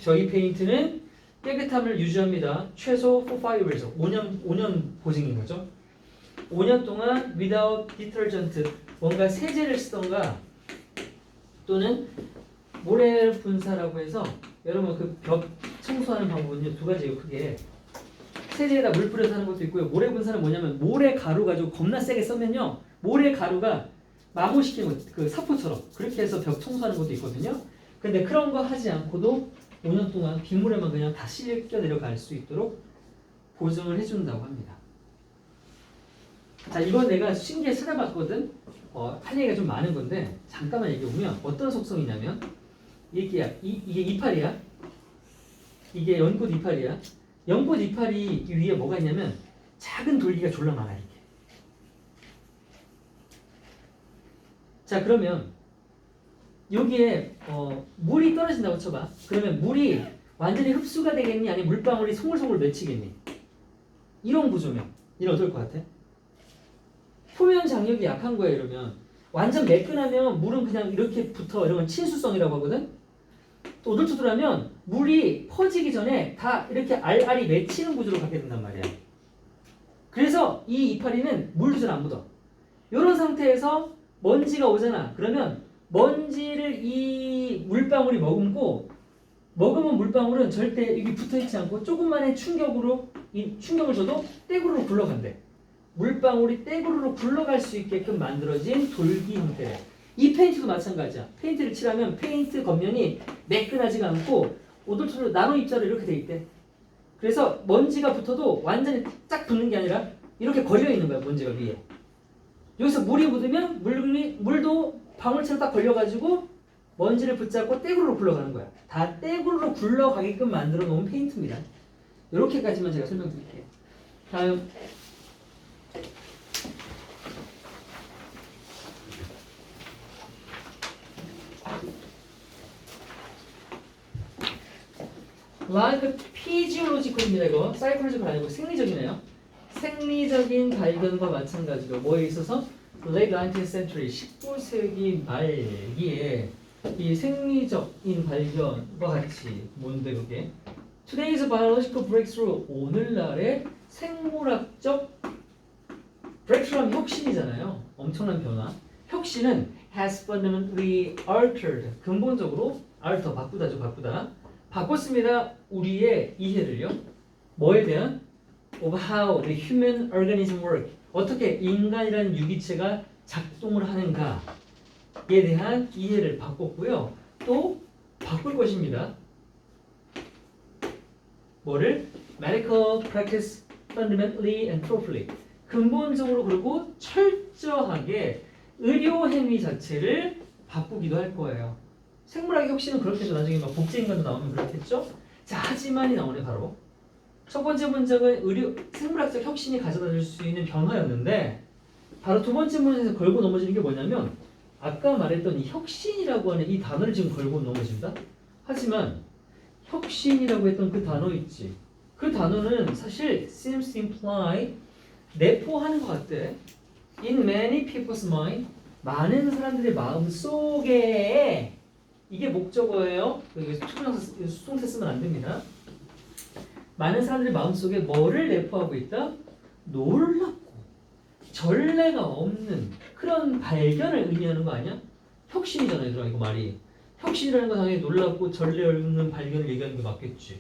[SPEAKER 2] 저희 페인트는 깨끗함을 유지합니다. 최소 for 5 years. 5년 보증인 거죠. 5년 동안 without detergent, 뭔가 세제를 쓰던가 또는 모래 분사라고 해서, 여러분 그 벽 청소하는 방법은요 두 가지예요. 크게 세제에다 물 뿌려서 하는 것도 있고요. 모래 분사는 뭐냐면 모래 가루 가지고 겁나 세게 써면요 모래 가루가 마모시키는 거, 그 사포처럼 그렇게 해서 벽 청소하는 것도 있거든요. 근데 그런 거 하지 않고도 5년 동안 빗물에만 그냥 다 씻겨 내려갈 수 있도록 보증을 해준다고 합니다. 자, 이건 내가 신기해 찾아봤거든. 할 얘기가 좀 많은 건데 잠깐만 얘기해보면 어떤 속성이냐면 이게 이파리야. 이게 연꽃 이파리야. 연꽃 이파리 위에 뭐가 있냐면 작은 돌기가 졸라 많아 이렇게. 자, 그러면 여기에 물이 떨어진다고 쳐봐. 그러면 물이 완전히 흡수가 되겠니? 아니면 물방울이 송글송글 맺히겠니? 이런 구조면 이런 어떨 것 같아? 표면 장력이 약한 거야. 이러면 완전 매끈하면 물은 그냥 이렇게 붙어. 이런 건 친수성이라고 하거든. 또 오돌토돌하면 물이 퍼지기 전에 다 이렇게 알알이 맺히는 구조로 가게 된단 말이야. 그래서 이 이파리는 물도 잘 안 묻어. 이런 상태에서 먼지가 오잖아. 그러면 먼지를 이 물방울이 머금고, 먹으면 물방울은 절대 여기 붙어있지 않고 조금만의 충격을 줘도 떼구르르 굴러간대. 물방울이 떼구르르 굴러갈 수 있게끔 만들어진 돌기 형태. 이 페인트도 마찬가지야. 페인트를 칠하면 페인트 겉면이 매끈하지가 않고 오돌토돌 나노 입자로 이렇게 돼 있대. 그래서 먼지가 붙어도 완전히 쫙 붙는 게 아니라 이렇게 걸려 있는 거야. 먼지가 위에. 여기서 물이 묻으면 물도 방울처럼 딱 걸려가지고 먼지를 붙잡고 떼구르르 굴러가는 거야. 다 떼구르르 굴러가게끔 만들어 놓은 페인트입니다. 이렇게까지만 제가 설명드릴게요. 다음. like physiological입니다. 이거 psychological 아니고 생리적이네요. 생리적인 발견과 마찬가지로 뭐에 있어서 late 19th century 19세기 말기에 이 생리적인 발견과 같이 뭔데 그게? Today's biological breakthrough, 오늘날의 생물학적 breakthrough는 혁신이잖아요. 엄청난 변화. 혁신은 has fundamentally altered, 근본적으로 alter, 바꾸다. 바꿨습니다. 우리의 이해를요. 뭐에 대한? Of how the human organism work. 어떻게 인간이라는 유기체가 작동을 하는가에 대한 이해를 바꿨고요. 또 바꿀 것입니다. 뭐를? Medical practice fundamentally and properly. 근본적으로 그리고 철저하게 의료 행위 자체를 바꾸기도 할 거예요. 생물학의 혁신은 그렇겠죠. 나중에 막 복제인간도 나오면 그렇겠죠. 자, 하지만이 나오네 바로. 첫 번째 문장은 생물학적 혁신이 가져다 줄 수 있는 변화였는데 바로 두 번째 문장에서 걸고 넘어지는 게 뭐냐면 아까 말했던 이 혁신이라고 하는 이 단어를 지금 걸고 넘어진다. 하지만 혁신이라고 했던 그 단어 있지. 그 단어는 사실 seems to imply 내포하는 것 같대. In many people's mind, 많은 사람들의 마음 속에 이게 목적어예요. 여기 초명사 수동태 쓰면 안 됩니다. 많은 사람들의 마음 속에 뭐를 내포하고 있다? 놀랍고 전례가 없는 그런 발견을 의미하는 거 아니야? 혁신이잖아, 얘들아. 이거 말이. 혁신이라는 건 당연히 놀랍고 전례 없는 발견을 얘기하는 게 맞겠지.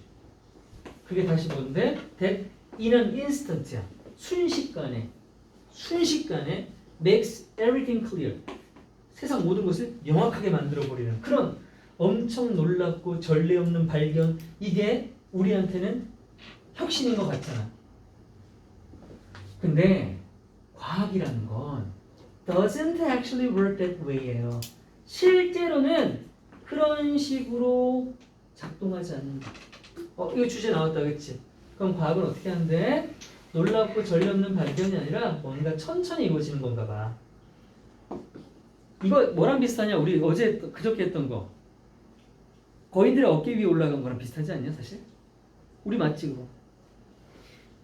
[SPEAKER 2] 그게 다시 뭔데? That in an instant야. 순식간에 makes everything clear. 세상 모든 것을 명확하게 만들어버리는 그런 엄청 놀랍고 전례 없는 발견. 이게 우리한테는 혁신인 것 같잖아. 근데 과학이라는 건 doesn't actually work that way예요. 실제로는 그런 식으로 작동하지 않는다. 이거 주제 나왔다, 그치? 그럼 과학은 어떻게 하는데? 놀랍고 전례 없는 발견이 아니라 뭔가 천천히 이루어지는 건가 봐. 이거 뭐랑 비슷하냐? 우리 어제 그저께 했던 거. 거인들의 어깨 위에 올라간 거랑 비슷하지 않냐, 사실? 우리 맞지, 그거?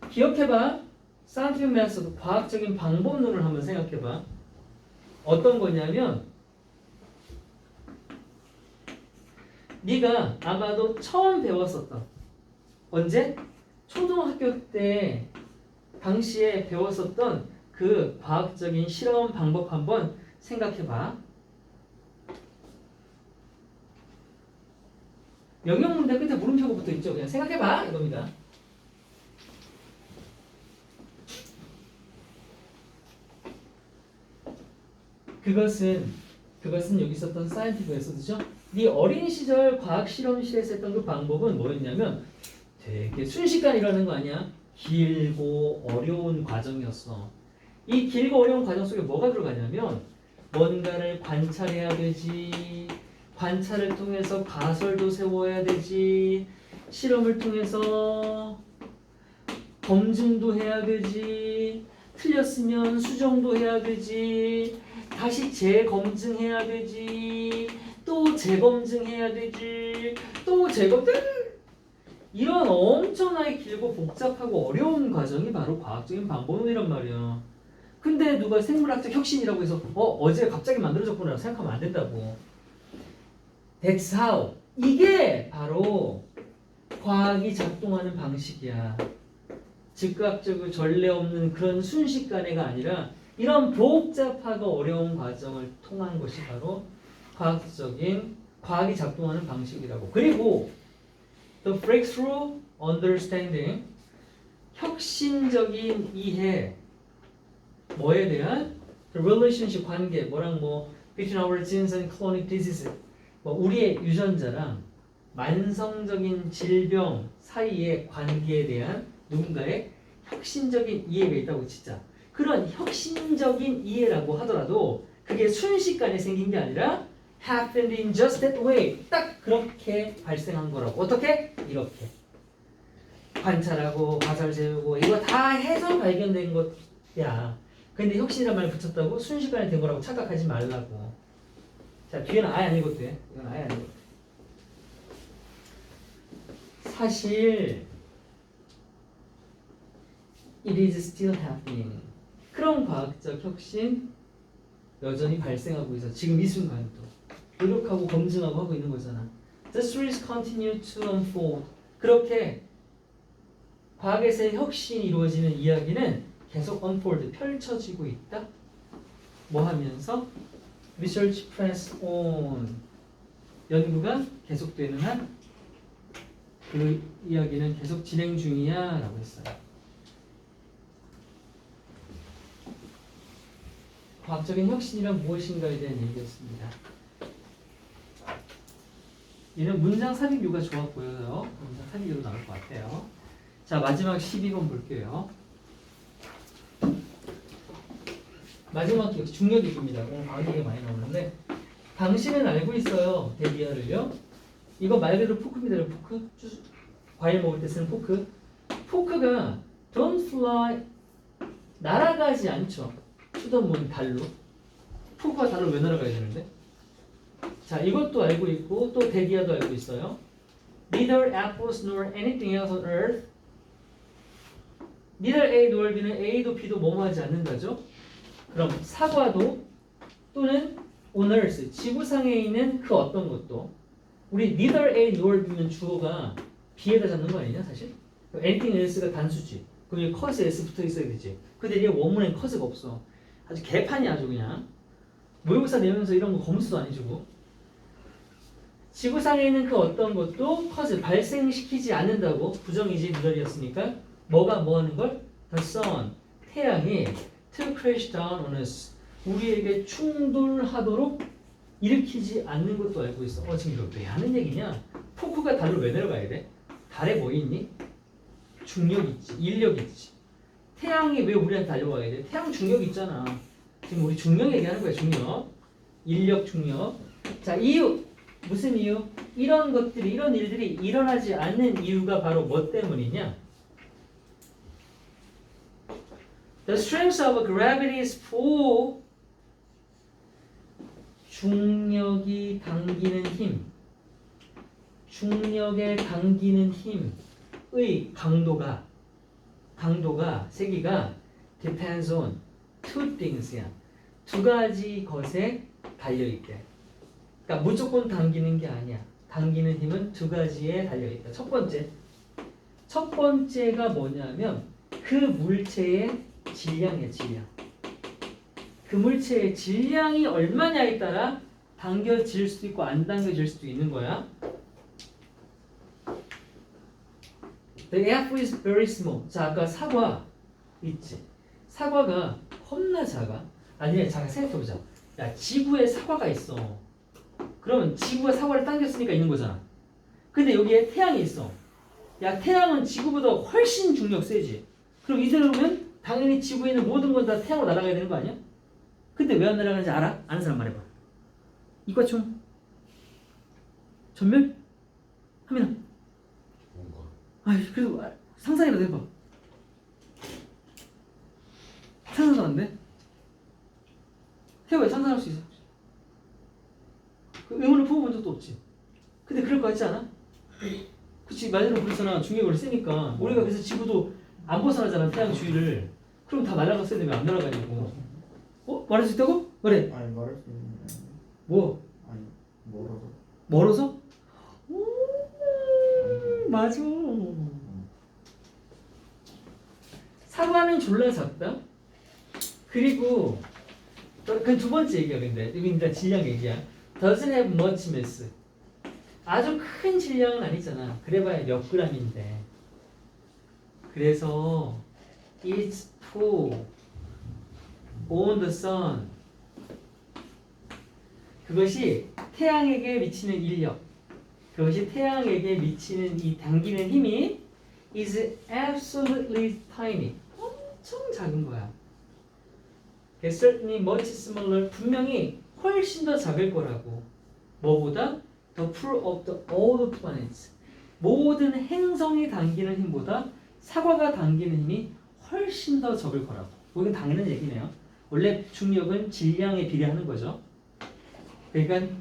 [SPEAKER 2] 기억해봐. 사이언티픽 메소드, 과학적인 방법론을 한번 생각해봐. 어떤 거냐면 네가 아마도 처음 배웠었던 언제? 초등학교 때 당시에 배웠었던 그 과학적인 실험 방법 한번 생각해봐. 영역 문제 끝에 물음표가 붙어 있죠. 그냥 생각해봐 이겁니다. 그것은 여기 있었던 사이언티픽 메소드죠. 네 어린 시절 과학 실험실에서 했던 그 방법은 뭐였냐면 되게 순식간에 일어나는 거 아니야? 길고 어려운 과정이었어. 이 길고 어려운 과정 속에 뭐가 들어가냐면 뭔가를 관찰해야 되지. 관찰을 통해서 가설도 세워야 되지. 실험을 통해서 검증도 해야 되지. 틀렸으면 수정도 해야 되지. 다시 재검증해야 되지. 또 재검증해야 되지. 또 재검증. 이런 엄청나게 길고 복잡하고 어려운 과정이 바로 과학적인 방법론이란 말이야. 근데 누가 생물학적 혁신이라고 해서 어제 갑자기 만들어졌구나 생각하면 안 된다고. That's how. 이게 바로 과학이 작동하는 방식이야. 즉각적으로 전례 없는 그런 순식간에가 아니라 이런 복잡하고 어려운 과정을 통한 것이 바로 과학이 작동하는 방식이라고. 그리고 the breakthrough understanding, 혁신적인 이해, 뭐에 대한 the relationship, 관계, 뭐랑 between our genes and chronic disease, 우리의 유전자랑 만성적인 질병 사이의 관계에 대한 누군가의 혁신적인 이해가 있다고 진짜. 그런 혁신적인 이해라고 하더라도 그게 순식간에 생긴 게 아니라 happened in just that way. 딱 그렇게 발생한 거라고. 어떻게? 이렇게. 관찰하고 가설 세우고 이거 다 해서 발견된 것이야. 근데 혁신이란 말 붙였다고 순식간에 된 거라고 착각하지 말라고. 자, 뒤에는 아예 안 읽어도 돼. 이건 아예 안 읽어도 돼. 사실 it is still happening. 그런 과학적 혁신 여전히 발생하고 있어. 지금 이 순간도 노력하고 검증하고 하고 있는 거잖아. The stories continue to unfold. 그렇게 과학에서의 혁신이 이루어지는 이야기는 계속 unfold, 펼쳐지고 있다. 뭐 하면서? Research press on. 연구가 계속되는 한 그 이야기는 계속 진행 중이야 라고 했어요. 과학적인 혁신이란 무엇인가에 대한 얘기였습니다. 얘는 문장 삽입류가 좋아 보여요. 문장 삽입류로 나올 것 같아요. 자, 마지막 12번 볼게요. 마지막 기억, 중력 얘기입니다. 오늘 과학 얘기가 많이 나오는데 당신은 알고 있어요. 데비아를요. 이거 말 그대로 포크입니다. 포크. 과일 먹을 때 쓰는 포크. 포크가 don't fly, 날아가지 않죠. to the moon, 달로. 폭우가 달로 왜 날아가야 되는데? 자, 이것도 알고 있고 또 대기하도 알고 있어요. Neither apples nor anything else on earth. Neither A nor B는 A도 B도 뭐뭐 하지 않는다죠? 그럼 사과도 또는 on earth, 지구상에 있는 그 어떤 것도 우리 neither A nor B면 주어가 B에다 잡는 거 아니냐 사실? anything else가 단수지. 그럼 여기 cause S 붙어 있어야 되지. 근데 얘 원문엔 cause가 없어. 아주 개판이 아주 그냥. 모의고사 내면서 이런 거 검수도 안 해주고. 지구상에 있는 그 어떤 것도 cause 발생시키지 않는다고 부정이지 미덜이었으니까 뭐가 뭐 하는 걸? The sun, 태양이 to crash down on us. 우리에게 충돌하도록 일으키지 않는 것도 알고 있어. 지금 이거 왜 하는 얘기냐? 포크가 달로 왜 내려가야 돼? 달에 뭐 있니? 중력 있지, 인력 있지. 태양이 왜 우리한테 달려와야 돼? 태양 중력 있잖아. 지금 우리 중력 얘기하는 거야, 중력. 인력, 중력. 자, 이유. 무슨 이유? 이런 것들이, 이런 일들이 일어나지 않는 이유가 바로 뭐 때문이냐? The strength of gravity is full. 중력이 당기는 힘. 중력에 당기는 힘의 강도가 세기가 depends on two things야. 두 가지 것에 달려있대. 그러니까 무조건 당기는 게 아니야. 당기는 힘은 두 가지에 달려있다. 첫 번째가 뭐냐면 그 물체의 질량이야, 질량. 그 물체의 질량이 얼마냐에 따라 당겨질 수도 있고 안 당겨질 수도 있는 거야. The apple is very small. 자, 아까 사과 있지. 사과가 겁나 작아. 아니야, 잠깐 생각해보자. 야, 지구에 사과가 있어. 그러면 지구가 사과를 당겼으니까 있는 거잖아. 근데 여기에 태양이 있어. 야, 태양은 지구보다 훨씬 중력 세지. 그럼 이대로면 당연히 지구에 있는 모든 건 다 태양으로 날아가야 되는 거 아니야? 근데 왜 안 날아가는지 알아? 아는 사람 말해봐. 이과총 전멸? 하민아.
[SPEAKER 4] 뭔가
[SPEAKER 2] 그래도 상상이라도 해봐. 상상도 안 돼? 태호야, 상상할 수 있어? 그 의문을 품어본 적도 없지. 근데 그럴 거 같지 않아? 그치, 말대로 그렇잖아. 중력을 세니까. 우리가 그래서 지구도 안 벗어나잖아, 태양 주위를. 그럼 다 날아갔어야 되면 안 날아가냐고. 말할 수 있다고? 말해.
[SPEAKER 3] 아니 말할 수 있는데.
[SPEAKER 2] 뭐?
[SPEAKER 3] 아니 멀어서.
[SPEAKER 2] 멀어서? 맞아. 사과는 졸라 작다. 그리고 그 두 번째 얘기야. 근데 이거 일단 질량 얘기야. Doesn't have much mass. 아주 큰 질량은 아니잖아. 그래봐야 몇 g인데. 그래서 it's full on the sun. 그것이 태양에게 미치는 인력, 그것이 태양에게 미치는 이 당기는 힘이 is absolutely tiny. 엄청 작은 거야. It's certainly much smaller. 분명히 훨씬 더 작을 거라고. 뭐보다? The pull of all the planets. 모든 행성이 당기는 힘보다 사과가 당기는 힘이 훨씬 더 적을 거라고. 이건 당연한 얘기네요. 원래 중력은 질량에 비례하는 거죠. 그러니까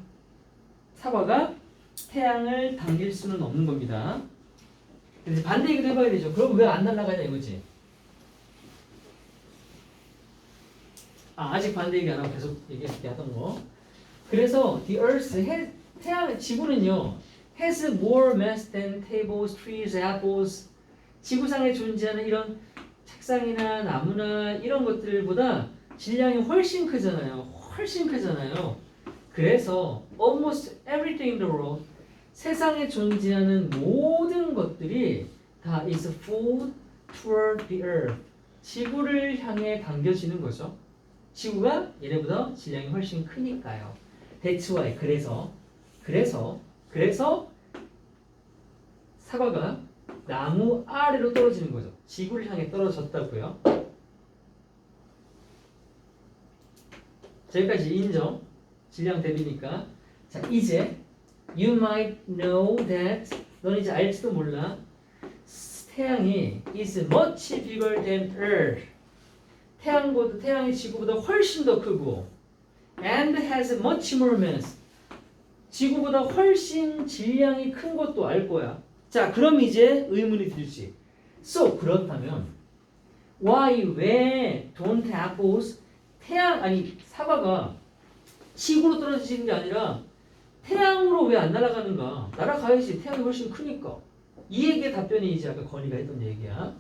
[SPEAKER 2] 사과가 태양을 당길 수는 없는 겁니다. 이제 반대 얘기도 해봐야 되죠. 그럼 왜 안 날아가냐 이거지. 아직 반대 얘기 안 하고 계속 얘기하던 거. 그래서 the Earth, 태양, 지구는요, has more mass than tables, trees, apples. 지구상에 존재하는 이런 책상이나 나무나 이런 것들보다 질량이 훨씬 크잖아요. 훨씬 크잖아요. 그래서 almost everything in the world, 세상에 존재하는 모든 것들이 다 is pulled toward the earth. 지구를 향해 당겨지는 거죠. 지구가 얘네보다 질량이 훨씬 크니까요. That's why. 그래서 사과가 나무 아래로 떨어지는 거죠. 지구를 향해 떨어졌다고요. 여기까지 인정. 질량 대비니까. 자, 이제 you might know that, 넌 이제 알지도 몰라. 태양이 is much bigger than Earth. 태양이 지구보다 훨씬 더 크고 and has much more mass. 지구보다 훨씬 질량이 큰 것도 알 거야. 자, 그럼 이제 의문이 들지. So, 그렇다면 why, 왜 don't apples, 사과가 지구로 떨어지는 게 아니라 태양으로 왜 안 날아가는가? 날아가야지. 태양이 훨씬 크니까. 이 얘기의 답변이 이제 아까 건이가 했던 얘기야.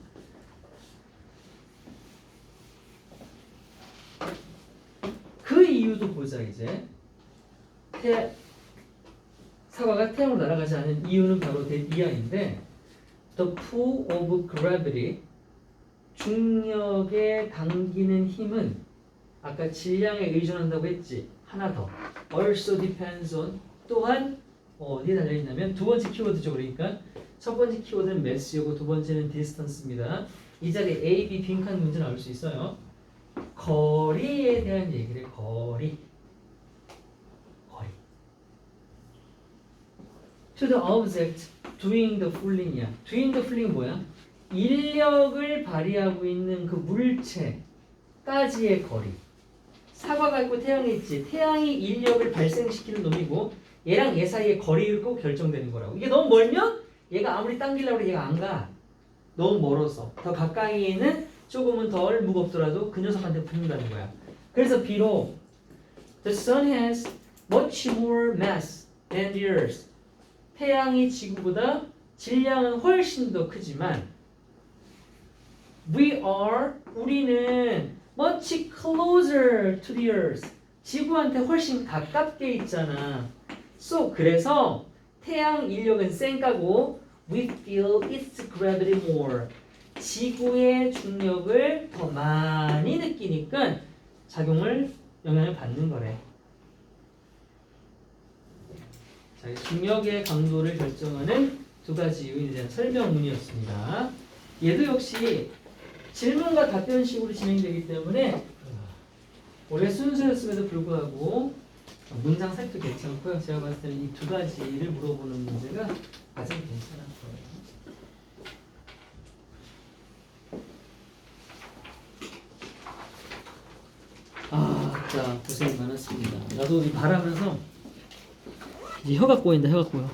[SPEAKER 2] 그 이유도 보자 이제. 사과가 태양으로 날아가지 않는 이유는 바로 이하인데 The pull of gravity, 중력에 당기는 힘은 아까 질량에 의존한다고 했지. 하나 더. Also depends on, 또한 어디에 달려있냐면 두 번째 키워드죠. 그러니까 첫 번째 키워드는 mass이고 두 번째는 distance입니다. 이 자리에 A, B 빈칸 문제 나올 수 있어요. 거리에 대한 얘기를 거리. To the object doing the pulling이야. doing the pulling 뭐야? 인력을 발휘하고 있는 그 물체까지의 거리. 사과가 있고 태양이 있지. 태양이 인력을 발생시키는 놈이고 얘랑 얘 사이의 거리를 꼭 결정되는 거라고. 이게 너무 멀면 얘가 아무리 당기려고 해도 얘가 안 가. 너무 멀어서. 더 가까이에는 조금은 덜 무겁더라도 그 녀석한테 붙는다는 거야. 그래서 비록 The sun has much more mass than the earth. 태양이 지구보다 질량은 훨씬 더 크지만 우리는 much closer to the earth. 지구한테 훨씬 가깝게 있잖아. So, 그래서 태양 인력은 쌩까고 we feel its gravity more. 지구의 중력을 더 많이 느끼니까 영향을 받는 거래. 자, 중력의 강도를 결정하는 두 가지 이유에 대한 설명문이었습니다. 얘도 역시 질문과 답변식으로 진행되기 때문에 원래 순서였음에도 불구하고 문장 색도 괜찮고요. 제가 봤을 때는 이 두 가지를 물어보는 문제가 가장 괜찮은 거예요. 자, 고생 많았습니다. 나도 이 말하면서 이제 혀가 꼬인다, 혀가 꼬여.